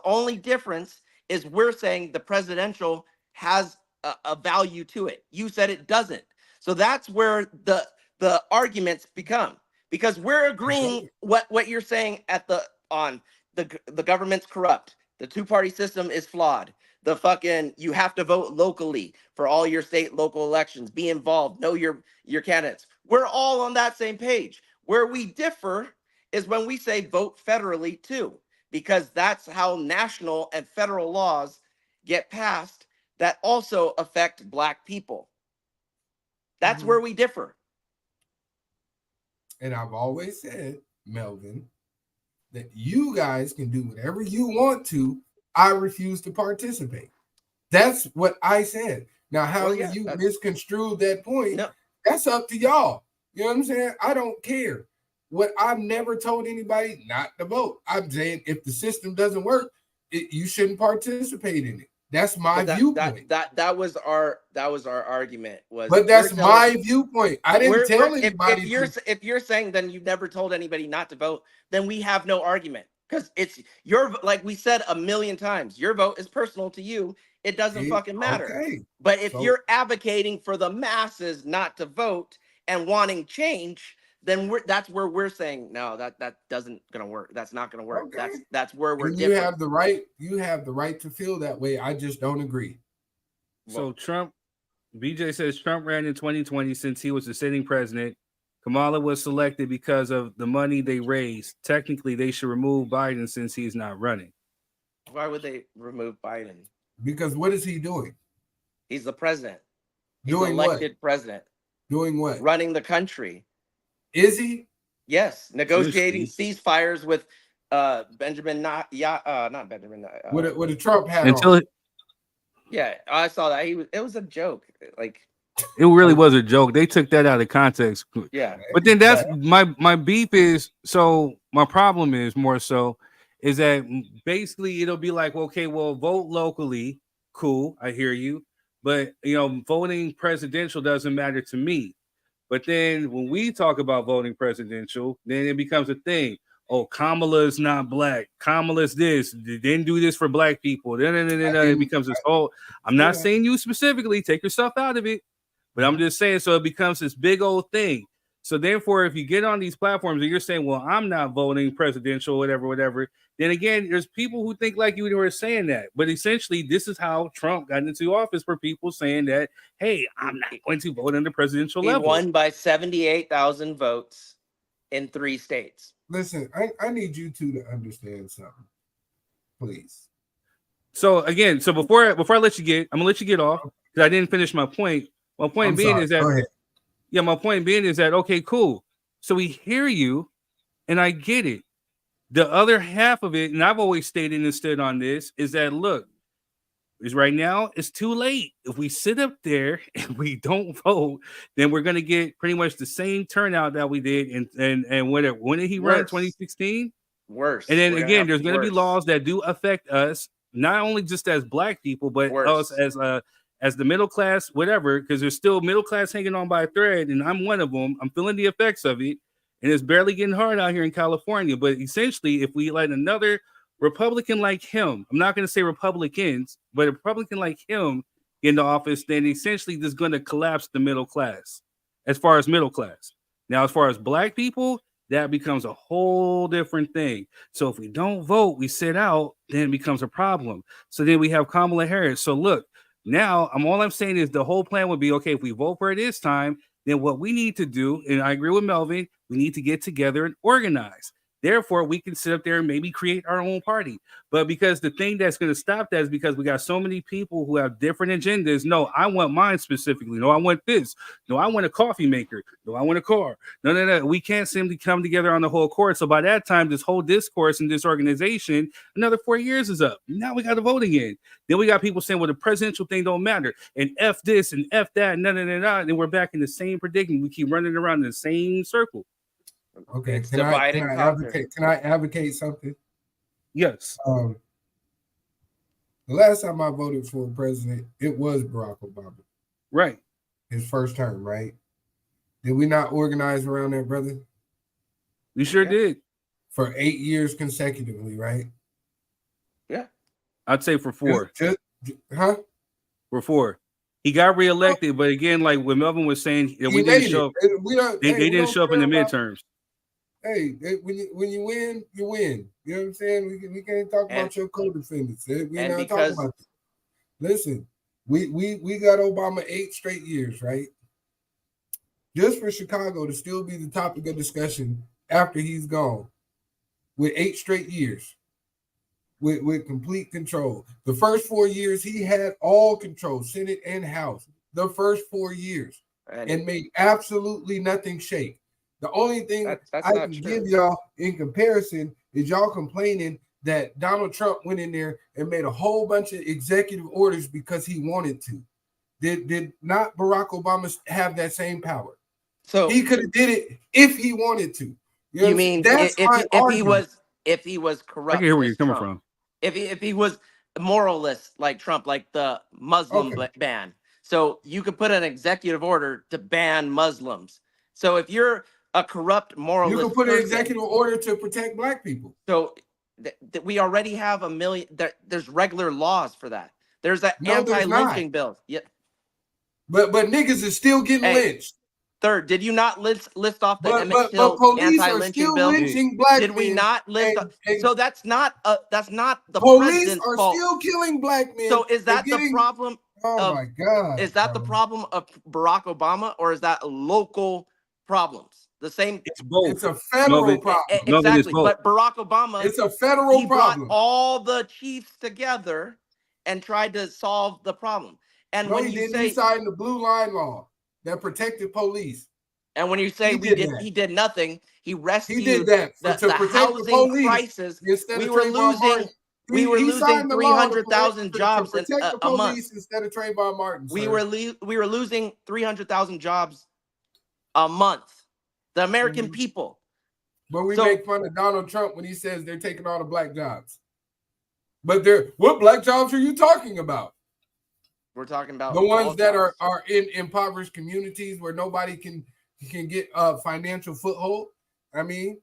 only difference is we're saying the presidential has a value to it. You said it doesn't. So that's where the arguments become, because we're agreeing what you're saying the government's corrupt. The two-party system is flawed. You have to vote locally for all your state local elections. Be involved. Know your candidates. We're all on that same page. Where we differ is when we say vote federally too, because that's how national and federal laws get passed that also affect Black people. That's where we differ. And I've always said, Melvin, that you guys can do whatever you want to. I refuse to participate. That's what I said. Now, how you misconstrued that point, that's up to y'all. You know what I'm saying? I don't care. What I've never told anybody not to vote. I'm saying if the system doesn't work, you shouldn't participate in it. That's my viewpoint. That was our argument. But that's my viewpoint. I didn't tell anybody. If you're saying then you've never told anybody not to vote, then we have no argument, because it's like we said a million times, your vote is personal to you. It doesn't fucking matter. Okay. But if you're advocating for the masses not to vote and wanting change, then that's where we're saying no, that doesn't gonna work. That's not gonna work. Okay. That's where we're different. You have the right to feel that way. I just don't agree. So Trump, BJ says Trump ran in 2020 since he was the sitting president. Kamala was selected because of the money they raised. Technically, they should remove Biden since he's not running. Why would they remove Biden? Because what is he doing? He's the president. He's doing elected what? President. Doing what? Running the country. Is he? Yes, negotiating ceasefires with Benjamin, not Benjamin. With a Trump hat until on. Yeah, I saw that. It was a joke. Like, it really was a joke. They took that out of context. Yeah. But then that's my beef is, so my problem is more so is that basically it'll be like, okay, well, vote locally. Cool. I hear you. But, voting presidential doesn't matter to me. But then when we talk about voting presidential, then it becomes a thing. Oh, Kamala is not black. Kamala's this. They didn't do this for black people. It becomes this whole. I'm not saying you specifically. Take yourself out of it. But I'm just saying, so it becomes this big old thing. So therefore, if you get on these platforms and you're saying, well, I'm not voting presidential, whatever, then again, there's people who think like you were saying that. But essentially, this is how Trump got into office, for people saying that, hey, I'm not going to vote on the presidential level. He won by 78,000 votes in 3 states. Listen, I need you two to understand something, please. So again, before I let you get, I'm gonna let you get off because I didn't finish my point. My point being is that, my point being is that, okay, cool. So we hear you, and I get it. The other half of it, and I've always stated and stood on this, is that, look, is right now it's too late. If we sit up there and we don't vote, then we're gonna get pretty much the same turnout that we did. And when did he run? 2016. Worse. And then again, there's gonna be laws that do affect us, not only just as black people, but us as the middle class, whatever, because there's still middle class hanging on by a thread, and I'm one of them. I'm feeling the effects of it, and it's barely getting hard out here in California. But essentially, if we let another Republican like him, I'm not going to say Republicans, but a Republican like him in the office, then essentially this is going to collapse the middle class, as far as middle class. Now, as far as black people, that becomes a whole different thing. So if we don't vote, we sit out, then it becomes a problem. So then we have Kamala Harris. So look, now all I'm saying is the whole plan would be, okay, if we vote for it this time, then what we need to do, and I agree with Melvin, we need to get together and organize. Therefore, we can sit up there and maybe create our own party. But because the thing that's going to stop that is because we got so many people who have different agendas. No, I want mine specifically. No, I want this. No, I want a coffee maker. No, I want a car. No. We can't simply come together on the whole court. So by that time, this whole discourse and this organization, another 4 years is up. Now we got to vote again. Then we got people saying, well, the presidential thing don't matter. And F this and F that. And then we're back in the same predicament. We keep running around in the same circle. Okay, can I advocate something? Yes. The last time I voted for a president, it was Barack Obama. Right. His first term, right? Did we not organize around that, brother? We sure did. For 8 years consecutively, right? Yeah. I'd say for 4. Huh? For 4. He got reelected, but again, like what Melvin was saying, we didn't show up. They didn't show up in the midterms. Hey, when you win, you win. You know what I'm saying? We can't talk about your co-defendants. We're not talking about that. Listen, we got Obama 8 straight years, right? Just for Chicago to still be the topic of discussion after he's gone, with 8 straight years, with complete control. The first 4 years, he had all control, Senate and House. The first 4 years, and made absolutely nothing shake. The only thing I can give y'all in comparison is y'all complaining that Donald Trump went in there and made a whole bunch of executive orders because he wanted to. Did not Barack Obama have that same power? So he could have did it if he wanted to. You mean if he was corrupt? I can hear where you're coming from. If he was moralists like Trump, like the Muslim ban. So you could put an executive order to ban Muslims. So if you're a corrupt moralist, you can put an executive order to protect black people. So we already have a million. There's regular laws for that. There's that anti-lynching bill. Yeah. But niggas is still getting lynched. Third, did you not list off the but police are still bill? lynching black Did we men not list? So that's not the police president's are fault. still killing black men. So is that the problem? Oh my God! Is that the problem of Barack Obama, or is that local problems? The same. It's both. It's a federal problem. Exactly. But Barack Obama, it's a federal problem. Brought all the chiefs together and tried to solve the problem. And no, when he you didn't. say He signed the Blue Line Law that protected police. And when you say he did nothing, he rescued he did that the housing crisis. We were losing 300,000 jobs a month instead of Trayvon Martin. We were losing 300,000 jobs a month. The American people. But we make fun of Donald Trump when he says they're taking all the black jobs. But what black jobs are you talking about? We're talking about the ones that are in impoverished communities where nobody can get a financial foothold. I mean,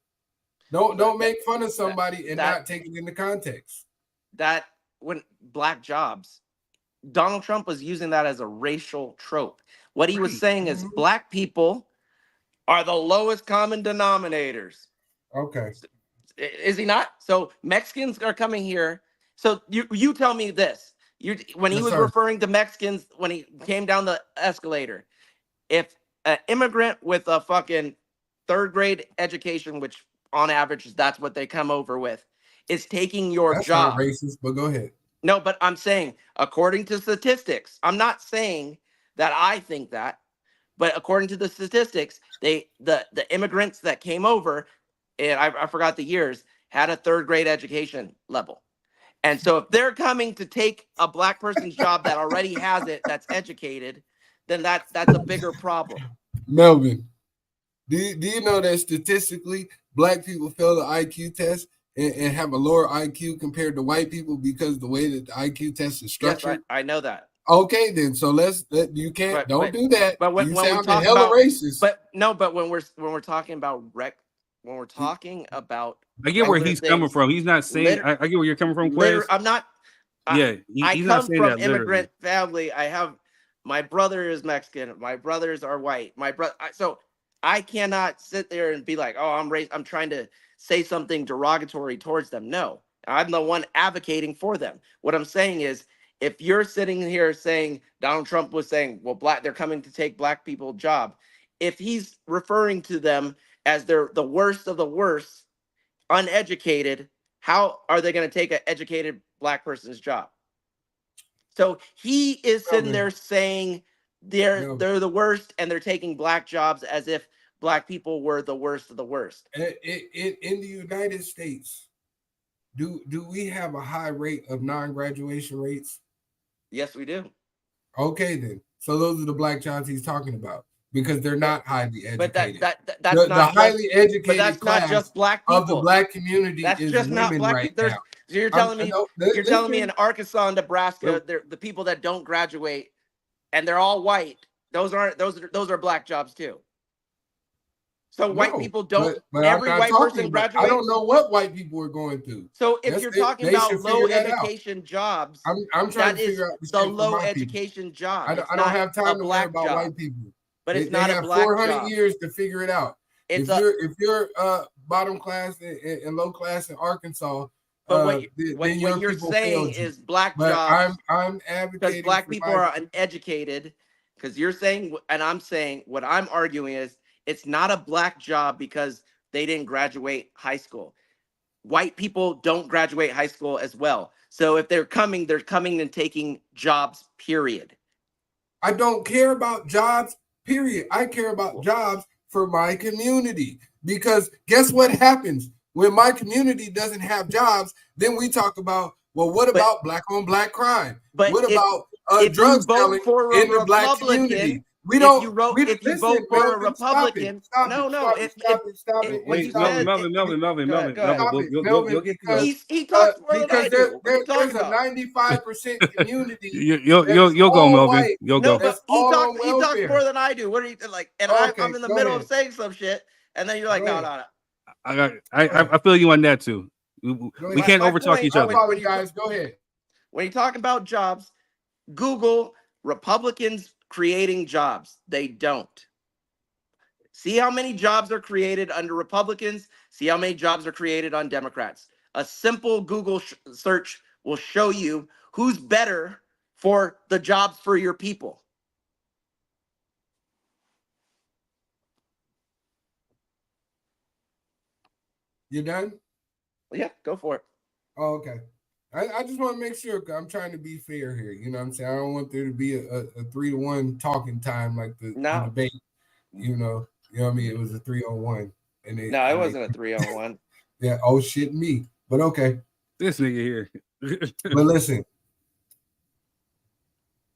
don't make fun of somebody and not take it into context. That when black jobs, Donald Trump was using that as a racial trope. What he was saying is black people are the lowest common denominators. Okay. Is he not? So Mexicans are coming here. So you tell me this. When he was referring to Mexicans, when he came down the escalator, if an immigrant with a fucking third grade education, which on average that's what they come over with, is taking your job. That's not racist, but go ahead. No, but I'm saying according to statistics, I'm not saying that I think that, but according to the statistics, the immigrants that came over, and I forgot the years, had a third grade education level. And so if they're coming to take a black person's job that already has it, that's educated, then that's a bigger problem. Melvin, do you know that statistically black people fail the IQ test and have a lower IQ compared to white people because the way that the IQ test is structured? Yes, I know that. Okay, then so you can't do that. But when you we sound talk hella about racist. But when we're talking about when we're talking about, I get where he's coming from. He's not saying. I get where you're coming from, Quez. I'm not. Yeah, I come from immigrant family. I have my brother is Mexican. My brothers are white. So I cannot sit there and be like, oh, I'm trying to say something derogatory towards them. No, I'm the one advocating for them. What I'm saying is, if you're sitting here saying Donald Trump was saying, well, they're coming to take black people's job, if he's referring to them as they're the worst of the worst, uneducated, how are they going to take an educated black person's job? So he is sitting there saying they're the worst and they're taking black jobs as if black people were the worst of the worst. In the United States, do we have a high rate of non-graduation rates? Yes, we do. Okay, then. So those are the black jobs he's talking about because they're not highly educated. But that's not the highly educated but that's class not just black people. Of the black community. That's is just not black people. So you're telling me in Arkansas and Nebraska, the people that don't graduate and they're all white, those are black jobs too. So white people don't. But every white person graduates. I don't know what white people are going through. So if you're talking about low education jobs, I'm trying to figure out the low education job. I don't have time to worry about white people. But it's not a black job. 400 years to figure it out. If you're bottom class and low class in Arkansas, but what you're saying is black jobs. I'm advocating because black people are uneducated. Because you're saying, and I'm saying, what I'm arguing is it's not a black job because they didn't graduate high school. White people don't graduate high school as well. So if they're coming and taking jobs, period. I don't care about jobs, period. I care about jobs for my community. Because guess what happens? When my community doesn't have jobs, then we talk about, well, what about black on black crime? What about drug selling in the black community? We if don't. you wrote, We if you listen, vote for a Melvin. Republican, Stop it. what Wait, you Melvin, said. Melvin. Go ahead. Stop it, You'll Melvin. get to go. He talks more than Because I do. What are you there's talking a about? 95% community You'll go, all Melvin. white. You'll No, go. but That's all on he talks welfare. more than I do. What are you like? And Okay, I'm in the go middle ahead. of saying some shit, and then you're like, Go no, ahead. no, no. I feel you on that too. We can't My overtalk point, each I other. apologize. Go ahead. When you talk about jobs, Google Republicans creating jobs. They don't. See how many jobs are created under Republicans. See how many jobs are created on Democrats. A simple Google search will show you who's better for the jobs for your people. You done? Yeah, go for it. Oh, okay. I just want to make sure I'm trying to be fair here. You know what I'm saying? I don't want there to be a 3-1 talking time like the debate. You know what I mean? It was a 3-on-1. And it wasn't a 3-on-1. Yeah, oh shit me. But okay. This nigga here. But listen,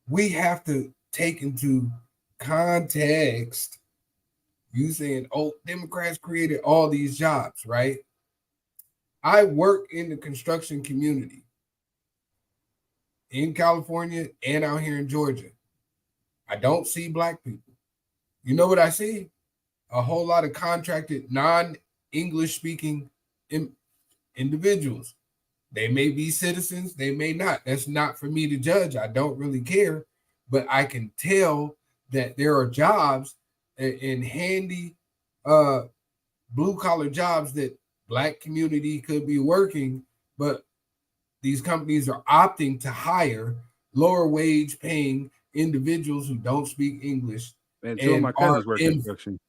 we have to take into context. You saying, oh, Democrats created all these jobs, right? I work in the construction community in California and out here in Georgia. I don't see black people. You know what I see? A whole lot of contracted, non-English speaking individuals. They may be citizens, they may not. That's not for me to judge. I don't really care. But I can tell that there are jobs in handy blue-collar jobs that black community could be working, but these companies are opting to hire lower wage paying individuals who don't speak English. Man, two of my cousins work construction.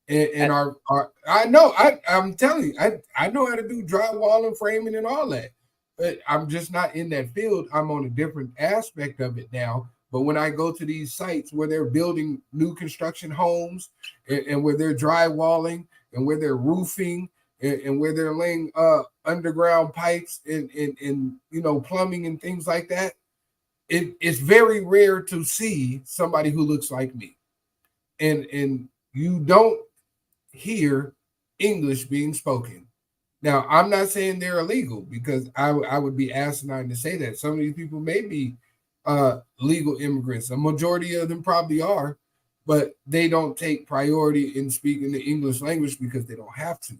And I'm telling you, I know how to do drywall and framing and all that. But I'm just not in that field. I'm on a different aspect of it now. But when I go to these sites where they're building new construction homes and where they're drywalling and where they're roofing and where they're laying underground pipes and plumbing and things like that, it's very rare to see somebody who looks like me. And you don't hear English being spoken. Now, I'm not saying they're illegal because I would be asinine to say that. Some of these people may be legal immigrants. A majority of them probably are, but they don't take priority in speaking the English language because they don't have to.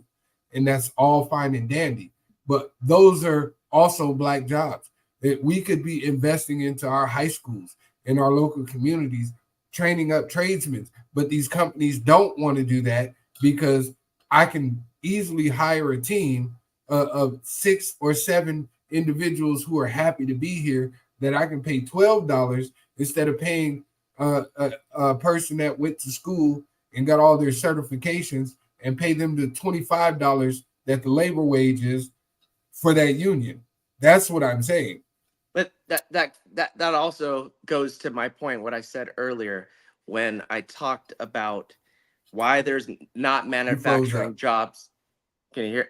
And that's all fine and dandy. But those are also black jobs that we could be investing into our high schools in our local communities, training up tradesmen. But these companies don't want to do that because I can easily hire a team of 6 or 7 individuals who are happy to be here that I can pay $12 instead of paying a person that went to school and got all their certifications and pay them the $25 that the labor wage is for that union. That's what I'm saying. But that also goes to my point, what I said earlier when I talked about why there's not manufacturing jobs. Can you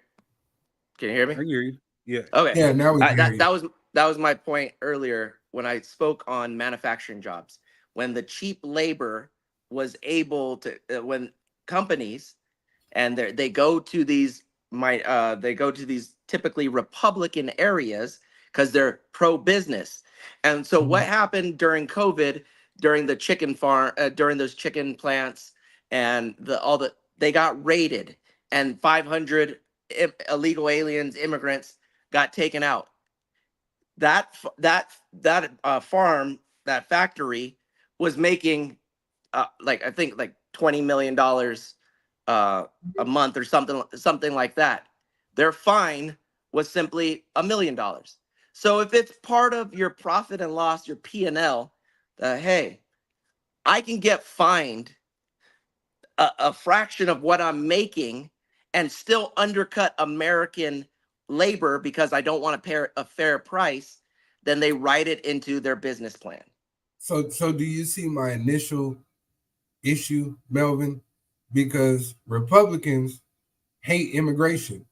hear me? I hear you. Yeah. Okay. Yeah, now we can hear you. That was my point earlier when I spoke on manufacturing jobs. When the cheap labor was able to, when companies and they go to these typically Republican areas because they're pro-business. And so what happened during COVID, during the chicken farm, during those chicken plants, and they got raided, and 500 illegal aliens, immigrants, got taken out. That farm, that factory, was making I think like $20 million a month or something like that. Their fine was simply $1 million. So if it's part of your profit and loss, your P&L, hey, I can get fined a fraction of what I'm making and still undercut American labor because I don't want to pay a fair price, then they write it into their business plan. So do you see my initial issue, Melvin? Because Republicans hate immigration.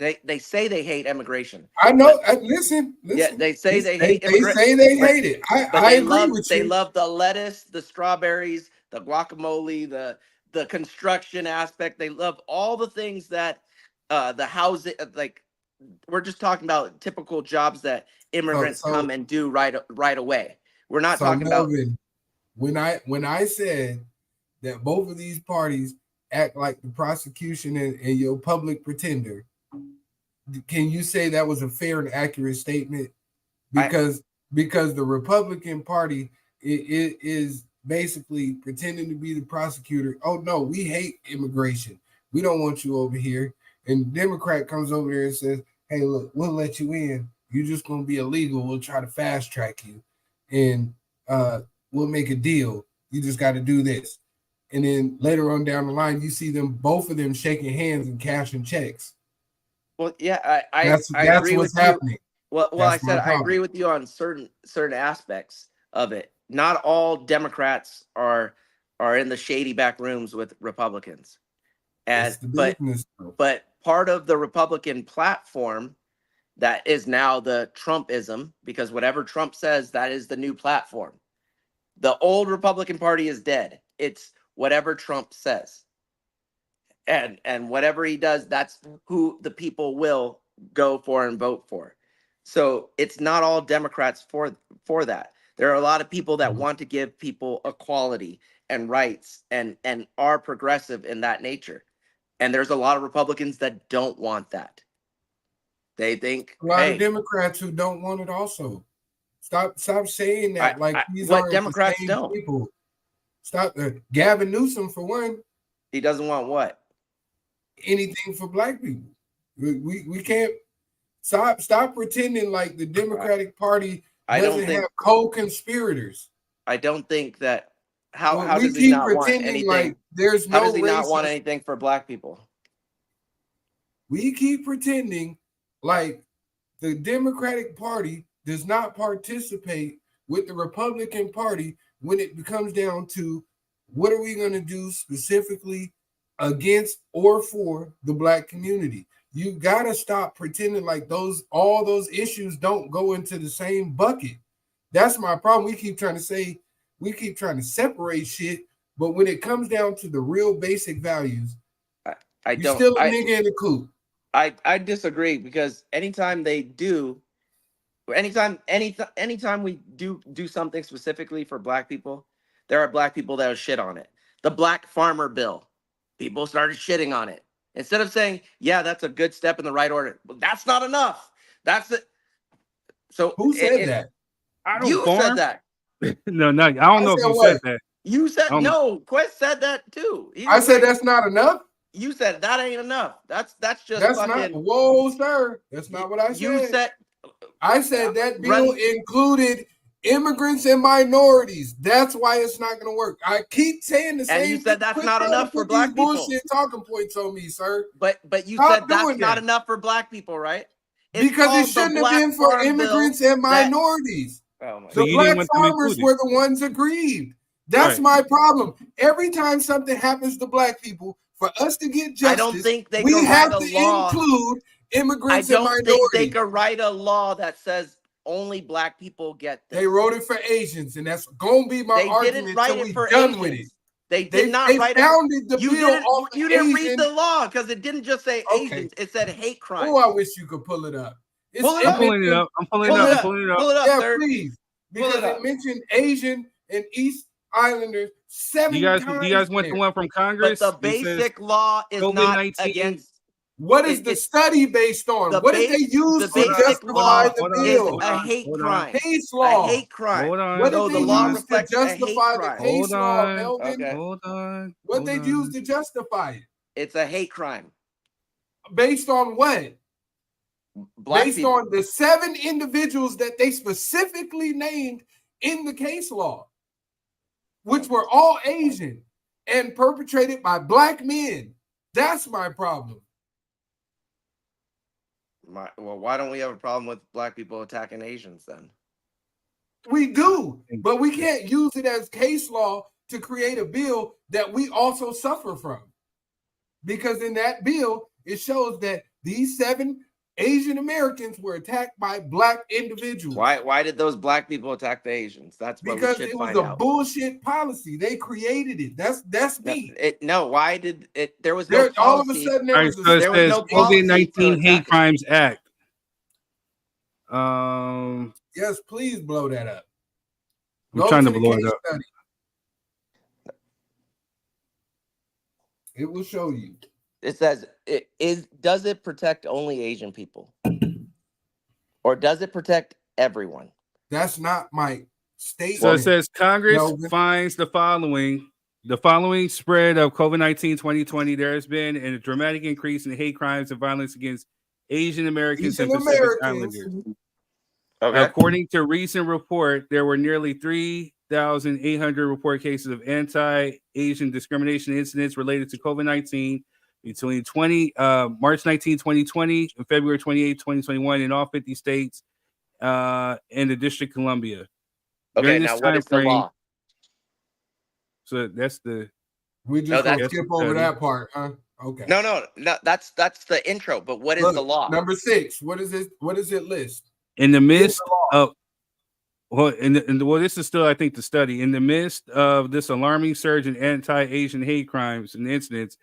They say they hate immigration. I know. But, Listen. yeah, they say they They hate immigration. say they but- hate it. but I they agree love with they you. love the lettuce, the strawberries, the guacamole, the construction aspect. They love all the things that the housing, like we're just talking about typical jobs that immigrants So come and do right away. We're not so talking about Melvin, when I said that both of these parties act like the prosecution and your public pretender, can you say that was a fair and accurate statement? Because the Republican Party is basically pretending to be the prosecutor. Oh no, we hate immigration. We don't want you over here. And the Democrat comes over there and says, "Hey, look, we'll let you in. You're just going to be illegal. We'll try to fast track you, and we'll make a deal. You just got to do this." And then later on down the line, you see them, both of them, shaking hands and cashing checks. well, yeah, I That's agree what's with you. happening. Well, I That's my said I agree problem. with you on certain aspects of it. Not all Democrats are in the shady back rooms with Republicans, and It's the business. but part of the Republican platform that is now the Trumpism, because whatever Trump says, that is the new platform. The old Republican Party is dead. It's whatever Trump says, and whatever he does, that's who the people will go for and vote for. So it's not all Democrats for that. There are a lot of people that want to give people equality and rights and are progressive in that nature. And there's a lot of Republicans that don't want that. They think, A lot of hey, Democrats who don't want it also. Stop saying that like these what aren't Democrats the same don't. people. Stop. Gavin Newsom, for one, He doesn't want what? anything for black people. We can't stop pretending like the Democratic Party I don't doesn't think have co-conspirators. I don't think that how We does he keep not want pretending anything? like there's How no does he not want racist. anything for black people? We keep pretending like the Democratic Party does not participate with the Republican Party when it comes down to what are we going to do specifically against or for the black community. You got to stop pretending like all those issues don't go into the same bucket. That's my problem. We keep trying to separate shit, but when it comes down to the real basic values, you're still a nigga in the coop. I disagree, because anytime we do something specifically for black people, there are black people that will shit on it. The black farmer bill, people started shitting on it. Instead of saying, yeah, that's a good step in the right order. But that's not enough. That's it. So Who said that? I don't you farm. said that. No, I don't know if you said that. You said no. Quest said that too. I said that's not enough. You said that ain't enough. That's just that's fucking. Not. Whoa, sir. That's not what I said. You said. I said that bill included immigrants and minorities. That's why it's not going to work. I keep saying the same. And you said that's not enough for black people. Bullshit talking points on me, sir. But you said that's not enough for black people, right? Because it shouldn't have been for immigrants and minorities. The black farmers were the ones aggrieved. That's my problem. Every time something happens to black people, for us to get justice, I don't think we have to include immigrants and minorities. I don't think they could write a law that says only black people get this. They wrote it for Asians, and that's going to be my argument until we're done with it. They did not write founded the bill off You didn't read the law, because it didn't just say Asians. It said hate crime. Oh, I wish you could pull it up. I'm pulling it up. Pull it up, yeah, sir. Please. Because it mentioned Asian and East Islanders 7 times. You guys went to one from Congress? But the basic law is not against. What is the study based on? What did they use to justify the bill? A hate crime. Case law. A hate crime. Hold on. What did the they law use to justify the case law, Melvin? Hold on. What they use to justify it? It's a hate crime. Based on what? Based on the 7 individuals that they specifically named in the case law, which were all Asian and perpetrated by black men. That's my problem. Well, why don't we have a problem with black people attacking Asians then? We do, but we can't use it as case law to create a bill that we also suffer from. Because in that bill, it shows that these 7 Asian Americans were attacked by black individuals. Why did those black people attack the Asians? That's what Because we should it was find a out. bullshit policy. They created it. That's me. No, why did it? There was no policy. All of a sudden All there right, was so it there was says no policy to COVID-19 Hate attack it. Crimes Act. Yes, please blow that up. I'm trying to blow it up. Study. It will show you. It says does it protect only Asian people? Or does it protect everyone? That's not my statement. So it says Congress Melvin. finds the following spread of COVID-19 2020. There has been a dramatic increase in hate crimes and violence against Asian Americans and Pacific Islanders. Okay. According to recent report, there were nearly 3,800 reported cases of anti-Asian discrimination incidents related to COVID-19 between March 19, 2020 and February 28, 2021 in all 50 states and the District of Columbia. Okay, During now this what is the time frame- law? So that's the We just No, gonna that's- skip over that part, huh? Okay. No, that's the intro. But what is Look, the law? Number 6. What is it? What does it list? in the midst of this is still, I think, the study. In the midst of this alarming surge in anti-Asian hate crimes and incidents,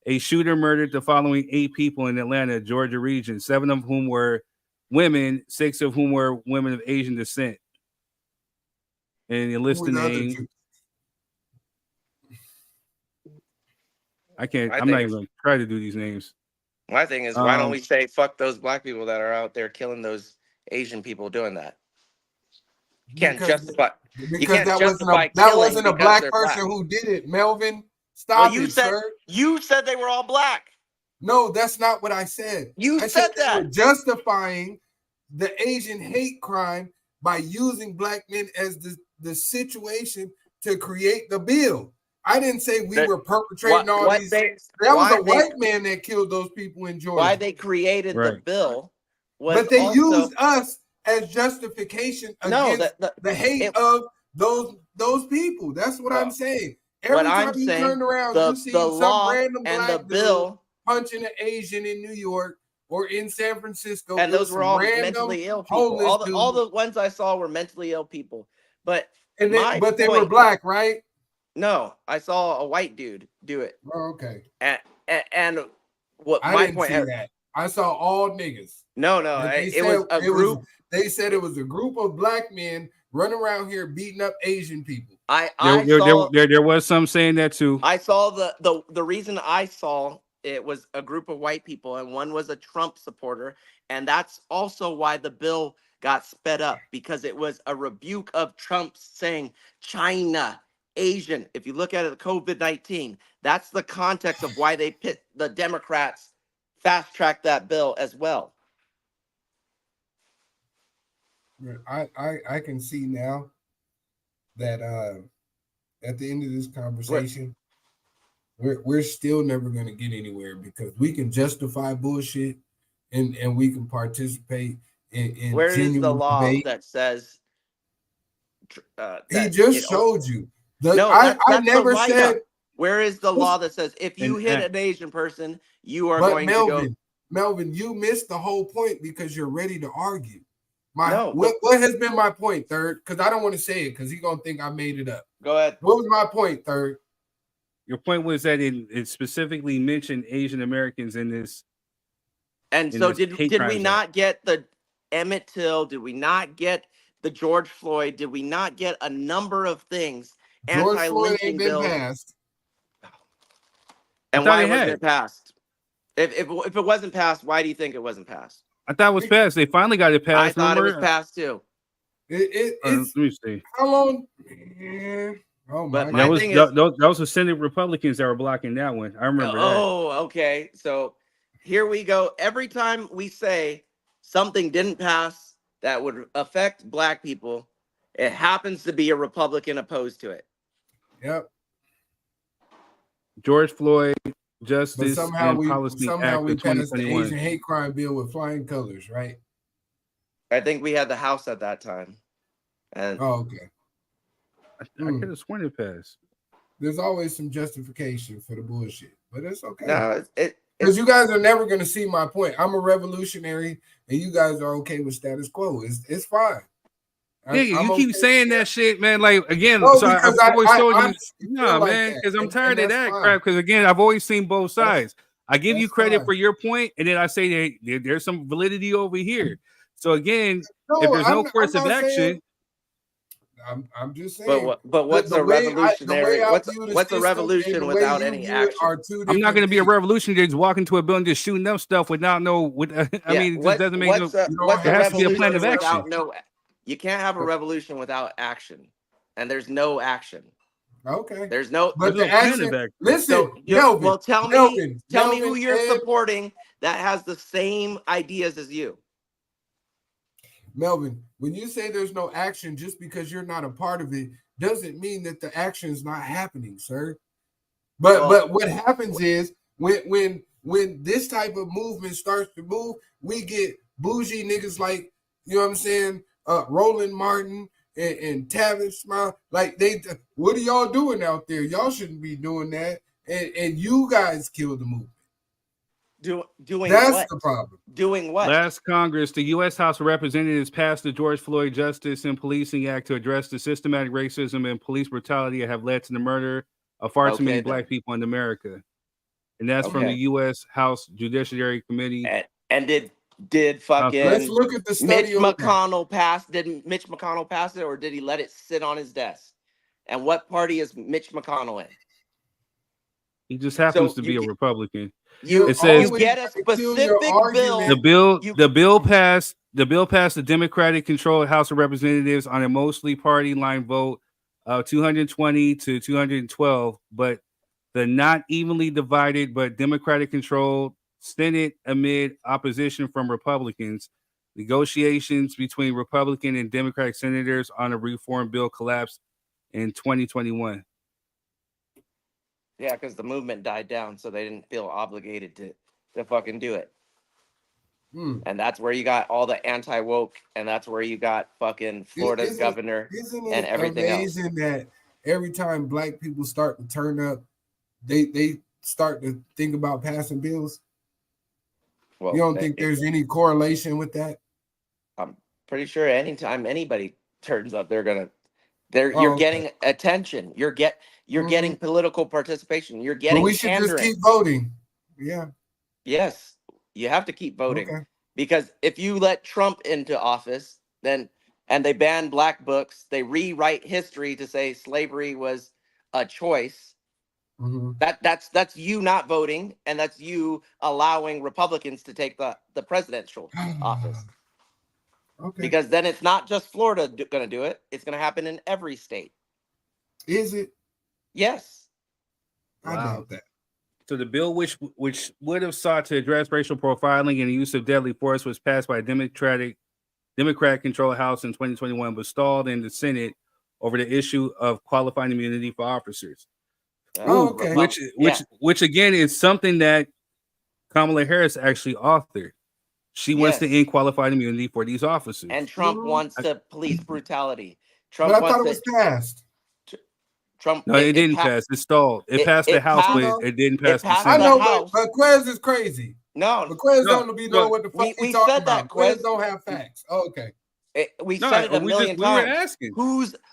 a shooter murdered the following 8 people in the Atlanta, Georgia region, 7 of whom were women, 6 of whom were women of Asian descent. And you list the Who were other name. 2? I'm not even going to try to do these names. My thing is, why don't we say fuck those black people that are out there killing those Asian people doing that? You can't justify. Because that wasn't a black person who did it, Melvin. Stop it, sir. You said they were all black. No, that's not what I said. I said that. They were justifying the Asian hate crime by using black men as the situation to create the bill. I didn't say we were perpetrating all these. That was a white man that killed those people in Georgia. Why they created the bill was but they used us as justification against the hate of those people. That's what I'm saying. Every time you turn around, you see some random black bill punching an Asian in New York or in San Francisco. And those were all mentally ill people. All the ones I saw were mentally ill people. But they were black, right? No, I saw a white dude do it. Oh, okay. And what I didn't see that. I saw all niggas. No, it was a group. They said it was a group of black men running around here beating up Asian people. There was some saying that too. I saw the reason I saw it was a group of white people, and one was a Trump supporter, and that's also why the bill got sped up, because it was a rebuke of Trump saying China, Asian. If you look at it, COVID-19, that's the context of why they pit the Democrats fast track that bill as well. I can see now that at the end of this conversation, we're still never going to get anywhere, because we can justify bullshit and we can participate in where is the law debate that says he just showed you. I never said. Where is the law that says if you hit an Asian person, you are going to go? Melvin, you missed the whole point because you're ready to argue. What has been my point, Third? Because I don't want to say it because he's gonna think I made it up. Go ahead. What was my point, Third? Your point was that it specifically mentioned Asian Americans in this. And so did we not get the Emmett Till? Did we not get the George Floyd? Did we not get a number of things? George Floyd ain't been passed. And why wasn't it passed? If it wasn't passed, why do you think it wasn't passed? I thought it was passed. They finally got it passed. I thought it was passed too. Let me see. How long? Yeah. Oh my! That was the Senate Republicans that were blocking that one. I remember that. Oh, okay. So here we go. Every time we say something didn't pass that would affect black people, it happens to be a Republican opposed to it. Yep. George Floyd Justice and Policy Act of we passed the 2021. Asian hate crime bill with flying colors, right? I think we had the House at that time. And okay. I could have sworn it passed. There's always some justification for the bullshit, but it's okay. No, Because you guys are never going to see my point. I'm a revolutionary, and you guys are okay with status quo. It's fine. Nigga, you keep saying that shit, man. Like again, No, so I've because always told I you, feel nah, like man, that, because I'm and tired of that's that fine. crap. Because again, I've always seen both sides. I give you That's credit fine. for your point, and then I say that there's some validity over here. So again, No, if there's no I'm course of not action, saying. I'm just saying. But what's the a way revolutionary? I What's view the what's a system and revolution the way without you any view it action? are two different I'm not going to be a things. revolutionary just walking to a building just shooting up stuff without no. I mean, it just doesn't make no. What's There a has to be a plan revolution of action. without no? You can't have a revolution without action, and there's no action. Okay. There's no. But There's the no plan action. of action. Listen, So Melvin. well, tell Melvin, me who you're and supporting that has the same ideas as you. Melvin, when you say there's no action, just because you're not a part of it, doesn't mean that the action is not happening, sir. But what happens is when this type of movement starts to move, we get bougie niggas like, you know what I'm saying, Roland Martin and Tavis Smile. Like what are y'all doing out there? Y'all shouldn't be doing that. And you guys killed the movement. Doing That's what? the problem. Doing what? Last Congress, the U.S. House of Representatives passed the George Floyd Justice and Policing Act to address the systematic racism and police brutality that have led to the murder of far too many black people in America. And that's from the U.S. House Judiciary Committee. And did fucking let's look at the study Mitch McConnell pass? Did Mitch McConnell pass it, or did he let it sit on his desk? And what party is Mitch McConnell in? He just happens to be a Republican. It says you get a specific bill. The bill passed the Democratic-controlled House of Representatives on a mostly party line vote of 220 to 212, but the not evenly divided but Democratic-controlled Senate amid opposition from Republicans. Negotiations between Republican and Democratic senators on a reform bill collapsed in 2021. Yeah, because the movement died down, so they didn't feel obligated to fucking do it. And that's where you got all the anti-woke, and that's where you got fucking Florida's governor and everything else. Isn't it amazing that every time black people start to turn up, they start to think about passing bills? Well, you don't think there's any correlation with that? I'm pretty sure anytime anybody turns up, you're getting attention. You're getting political participation. You're getting. But we should just keep voting. Yeah. Yes, you have to keep voting because if you let Trump into office, and they ban black books, they rewrite history to say slavery was a choice. That's you not voting, and that's you allowing Republicans to take the presidential office. Because then it's not just Florida going to do it; it's going to happen in every state. Is it? Yes. I doubt that. So the bill, which would have sought to address racial profiling and the use of deadly force, was passed by a Democrat-controlled House in 2021, but stalled in the Senate over the issue of qualifying immunity for officers. Which again is something that Kamala Harris actually authored. She wants to end qualified immunity for these officers. And Trump wants to police brutality. But I thought it was passed. No, it didn't pass. It stalled. It passed the House, but it didn't pass the Senate. I know, but Quez is crazy. No, but Quez don't be knowing what the fuck we talking said about. That Quez don't have facts. We said it a million times. We were asking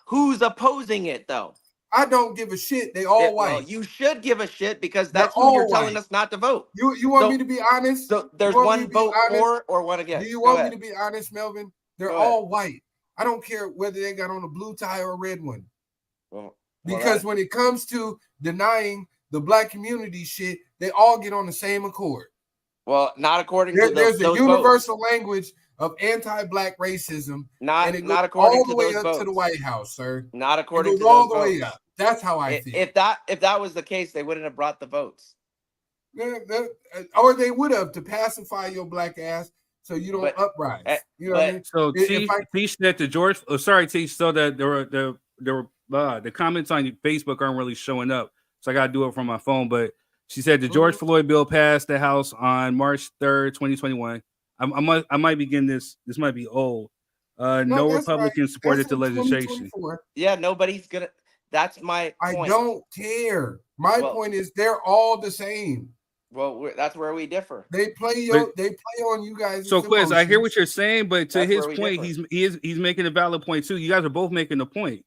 who's opposing it though. I don't give a shit. They all white. Well, you should give a shit because that's who you're telling us not to vote. You want me to be honest? So there's one vote for or one against. Do you want me to be honest, Melvin? They're all white. I don't care whether they got on a blue tie or a red one. Because when it comes to denying the black community shit, they all get on the same accord. Well, not according to there's those a universal votes. language of anti-black racism. Not according all to the way those up votes. to the White House, sir. Not according to those all the votes. way up. That's how I feel. If that was the case, they wouldn't have brought the votes. Or they would have to pacify your black ass so you don't uprise. You know what I mean? So teach that the George. Oh, sorry, teach. So that the comments on Facebook aren't really showing up, so I got to do it from my phone. But she said the George Floyd bill passed the House on March 3rd, 2021. I might be getting this. This might be old. No Republicans supported the legislation. Yeah, nobody's gonna. That's my point. I don't care. My point is they're all the same. Well, that's where we differ. They play on you guys. So Quiz, I hear what you're saying, but to That's his where we point, differ. he's making a valid point too. You guys are both making a point.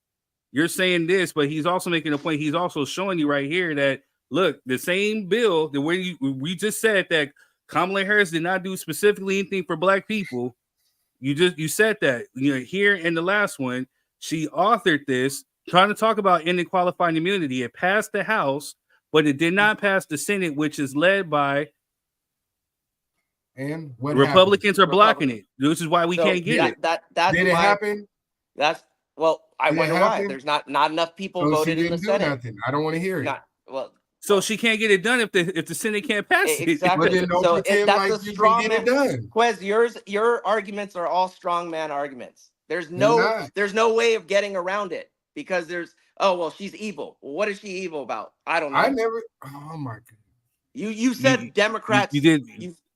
You're saying this, but he's also making a point. He's also showing you right here that look, the same bill, the way we just said that Kamala Harris did not do specifically anything for black people. You said that, you know, here in the last one, she authored this trying to talk about ending qualified immunity. It passed the House, but it did not pass the Senate, which is led by and what Republicans happened? are blocking it. This is why we can't get it. That's Did it happen? That's well, I Did it wonder why. happen? There's not enough people So she voted in the didn't do Senate. nothing. I don't want to hear it. Not well. So she can't get it done if the Senate can't pass it. Exactly. But then don't So pretend that's like a you can strong get man. it done. Quez, your arguments are all strong man arguments. There's They're no not. way of getting around it because there's she's evil. Well, what is she evil about? I don't know. I never. Oh my god. You said Democrats. You did.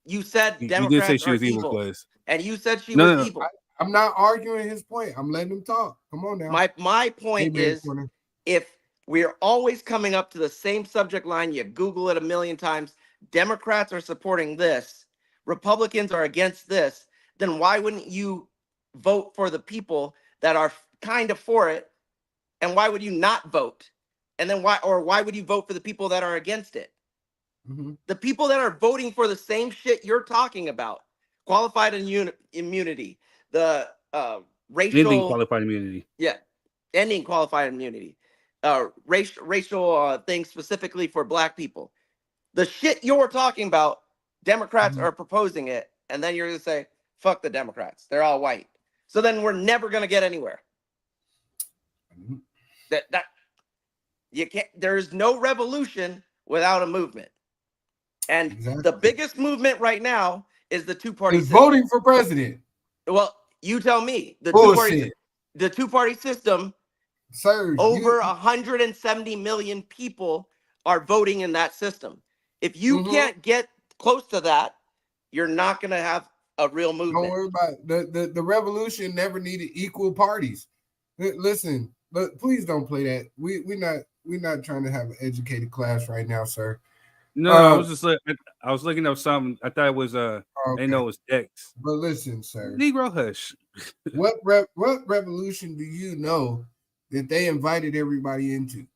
You said You Democrats did say she are was evil, evil, Quiz. and you said she No, was evil. I'm not arguing his point. I'm letting him talk. Come on now. My point Hey, man, is, if we're always coming up to the same subject line, you Google it a million times, Democrats are supporting this, Republicans are against this, then why wouldn't you vote for the people that are kind of for it? And why would you not vote? And then why would you vote for the people that are against it? Mm-hmm. The people that are voting for the same shit you're talking about, qualified immunity, the racial Ending qualified immunity. Yeah, ending qualified immunity, racial things specifically for black people. The shit you're talking about, Democrats are proposing it, and then you're gonna say, "Fuck the Democrats, they're all white." So then we're never gonna get anywhere. That you can't. There's no revolution without a movement, and the biggest movement right now is the two-party system. Voting for president. Well, you tell me. The two-party system. Sir, over 170 million people are voting in that system. If you can't get close to that, you're not going to have a real movement. Don't worry about it. The revolution never needed equal parties. Listen, please don't play that. We're not trying to have an educated class right now, sir. No, I was just I was looking up something. I thought it was I know it was Dex. But listen, sir. Negro hush. What revolution do you know that they invited everybody into?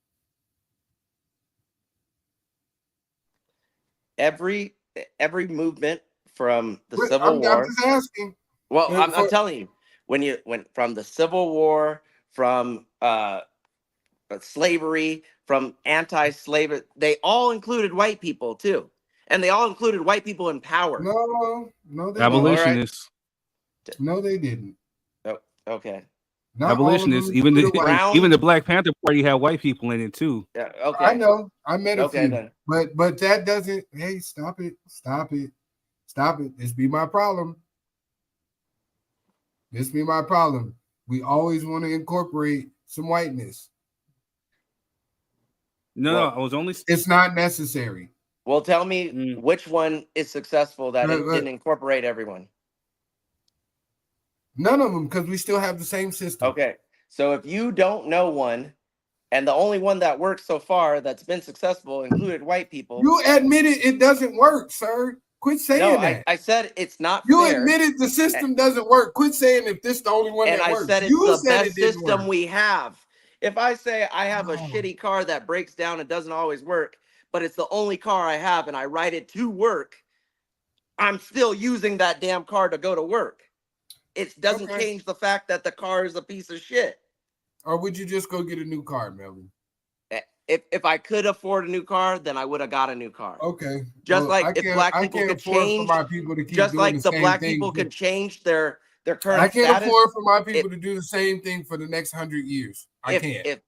Every movement from the Civil War. I'm just asking. Well, I'm telling you, when you went from the Civil War, from slavery, from anti-slavery, they all included white people too, and they all included white people in power. No, they abolitionists. Didn't. No, they didn't. Oh, okay. Not abolitionists. Even the Black Panther Party had white people in it too. Yeah, okay. I know. I met a few, then. but that doesn't. Hey, stop it! This be my problem. We always want to incorporate some whiteness. No, I was only. It's not necessary. Well, tell me which one is successful that it didn't incorporate everyone. None of them, because we still have the same system. Okay, so if you don't know one, and the only one that worked so far that's been successful included white people. You admitted it doesn't work, sir. Quit saying that. I said it's not you fair. Admitted the system doesn't work. Quit saying if this is the only one that works. And I said it's the best system we have. If I say I have a shitty car that breaks down and doesn't always work, but it's the only car I have and I ride it to work, I'm still using that damn car to go to work. It doesn't change the fact that the car is a piece of shit. Or would you just go get a new car, Melvin? If I could afford a new car, then I would have got a new car. Okay. Just like if black people could change, just like the black people could change their current I can't status, afford for my people to do the same thing for the next 100 years. I can't.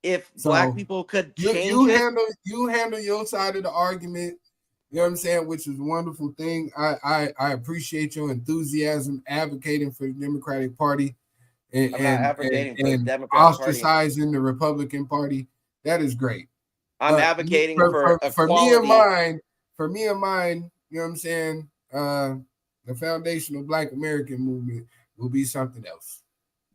If black people could change you handle your side of the argument. You know what I'm saying? Which is a wonderful thing. I appreciate your enthusiasm advocating for the Democratic Party and ostracizing the Republican Party. That is great. I'm advocating for equality. For me and mine, you know what I'm saying? The foundational Black American movement will be something else.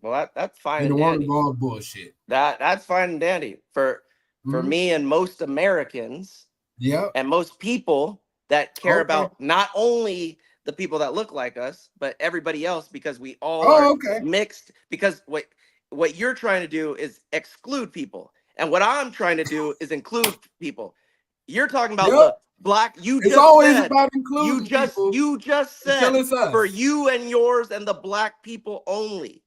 Well, that's fine. And the one involved bullshit. That's fine and dandy. For me and most Americans, Yep. And most people that care Okay. about not only the people that look like us, but everybody else, because we all Oh, are okay. mixed. Because what you're trying to do is exclude people, and what I'm trying to do is include people. You're talking about Yep. the black. It's always about including people you just until said it's us. for you and yours and the black people only.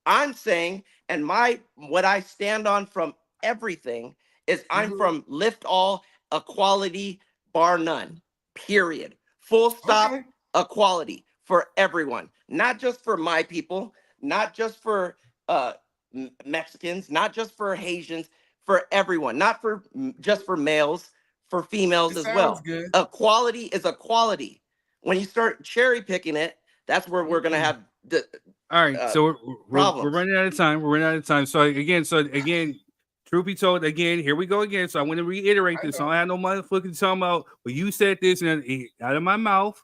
I'm saying, and what I stand on from everything is I'm from lift all, equality, bar none, period. Full stop, Okay. equality for everyone, not just for my people, not just for Mexicans, not just for Haitians, for everyone, not for just for males, for females It as sounds well. good. Equality is equality. When you start cherry picking it, that's where we're gonna have the All right, so we're problems. running out of time. We're running out of time. So again, truth be told, again, here we go again. So I want to reiterate this. I don't have no motherfucking talking about. Well, you said this and out of my mouth.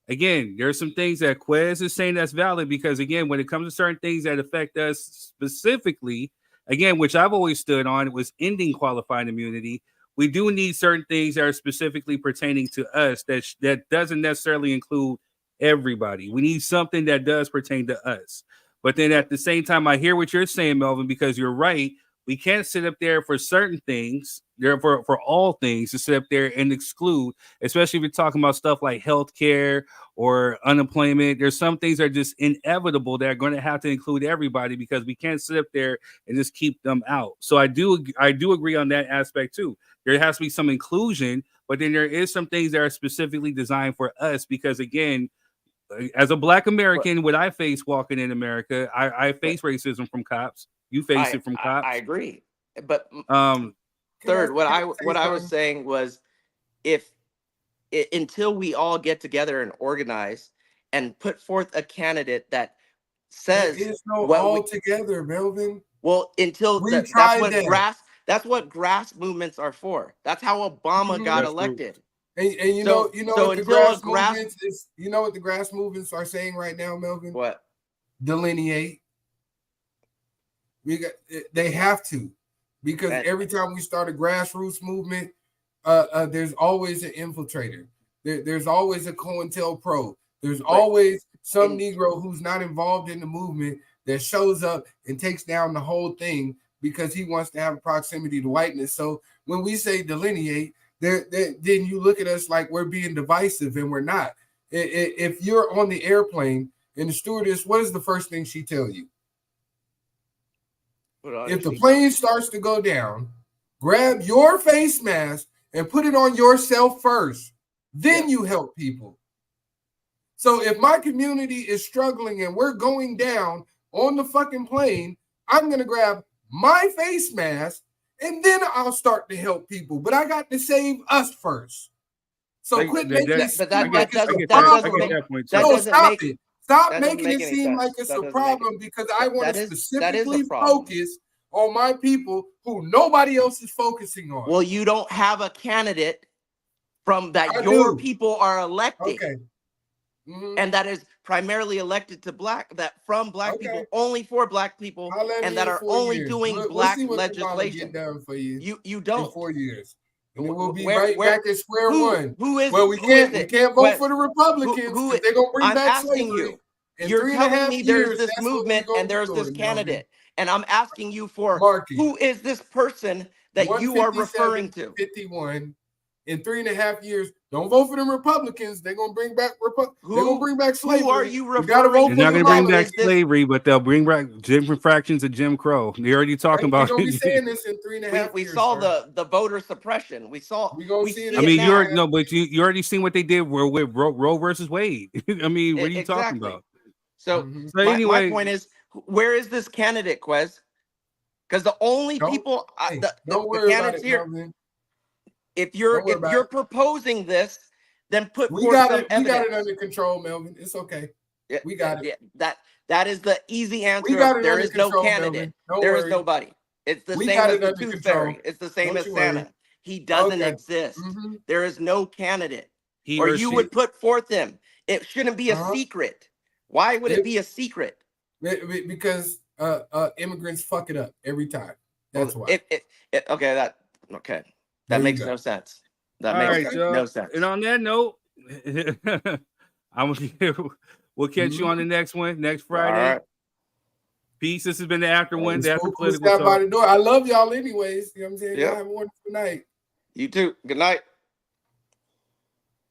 Again, there's some things that Quez is saying that's valid because again, when it comes to certain things that affect us specifically, again, which I've always stood on, was ending qualified immunity. We do need certain things that are specifically pertaining to us that doesn't necessarily include everybody. We need something that does pertain to us. But then at the same time, I hear what you're saying, Melvin, because you're right. We can't sit up there for certain things, for all things, to sit up there and exclude, especially if you're talking about stuff like healthcare or unemployment. There's some things that are just inevitable that are going to have to include everybody because we can't sit up there and just keep them out. So I do agree on that aspect too. There has to be some inclusion, but then there is some things that are specifically designed for us because again, as a Black American, what I face walking in America, I face racism from cops. You face it from cops. I agree, but Um, third, what I was saying was, until we all get together and organize and put forth a candidate that says there is no what all together, Melvin. well, until We that's tried what that. that's what grass movements are for. That's how Obama got That's true. elected. And you So- know so what the until grass a grass- movements is. You know what the grass movements are saying right now, Melvin? What? Delineate. They have to, because And- every time we start a grassroots movement, there's always an infiltrator. There's always a COINTELPRO. There's always some Negro who's not involved in the movement that shows up and takes down the whole thing because he wants to have proximity to whiteness. So when we say delineate, then you look at us like we're being divisive, and we're not. If you're on the airplane and the stewardess, what is the first thing she tell you? If the plane starts to go down, grab your face mask and put it on yourself first. Then you help people. So if my community is struggling and we're going down on the fucking plane, I'm going to grab my face mask and then I'll start to help people. But I got to save us first. So quit making it seem like it's a problem. No, stop it. Stop making it seem like it's a problem because I want to specifically focus on my people who nobody else is focusing on. Well, you don't have a candidate from that your people are electing. Okay. And that is primarily elected to black people, only for black people, and that are only doing black legislation. Done for you. You don't. In 4 years. And then we'll be back at square one. We can't vote for the Republicans because they're gonna bring back slavery. You're telling me there's this movement and there's this candidate, and I'm asking you for who is this person that you are referring to? 51 in 3.5 years. Don't vote for them Republicans. They're gonna bring back they're gonna bring back slavery. Who are you referring? They're not gonna bring back slavery, but they'll bring back different fractions of Jim Crow. They're already talking about. They're gonna be saying this in 3.5 years. We saw the voter suppression. We saw. I mean, but you already seen what they did with Roe versus Wade. I mean, what are you talking about? So, anyway, my point is, where is this candidate, Quez? Because the only people, the candidates here. If you're proposing this, then put forth some evidence. We got it under control, Melvin. It's okay. We got it. That is the easy answer. There is no candidate. There is nobody. It's the same as the Tooth Fairy. It's the same as Santa. He doesn't exist. There is no candidate. Or you would put forth him. It shouldn't be a secret. Why would it be a secret? Because immigrants fuck it up every time. That's why. That makes no sense. That All makes right, y'all. no sense. And on that note, we'll catch you on the next one next Friday. All right. Peace. This has been the After One, the After Cool Political stop by Talk. the door. I love y'all anyways. You know what I'm saying? Yep. Y'all have a wonderful night. You too. Good night.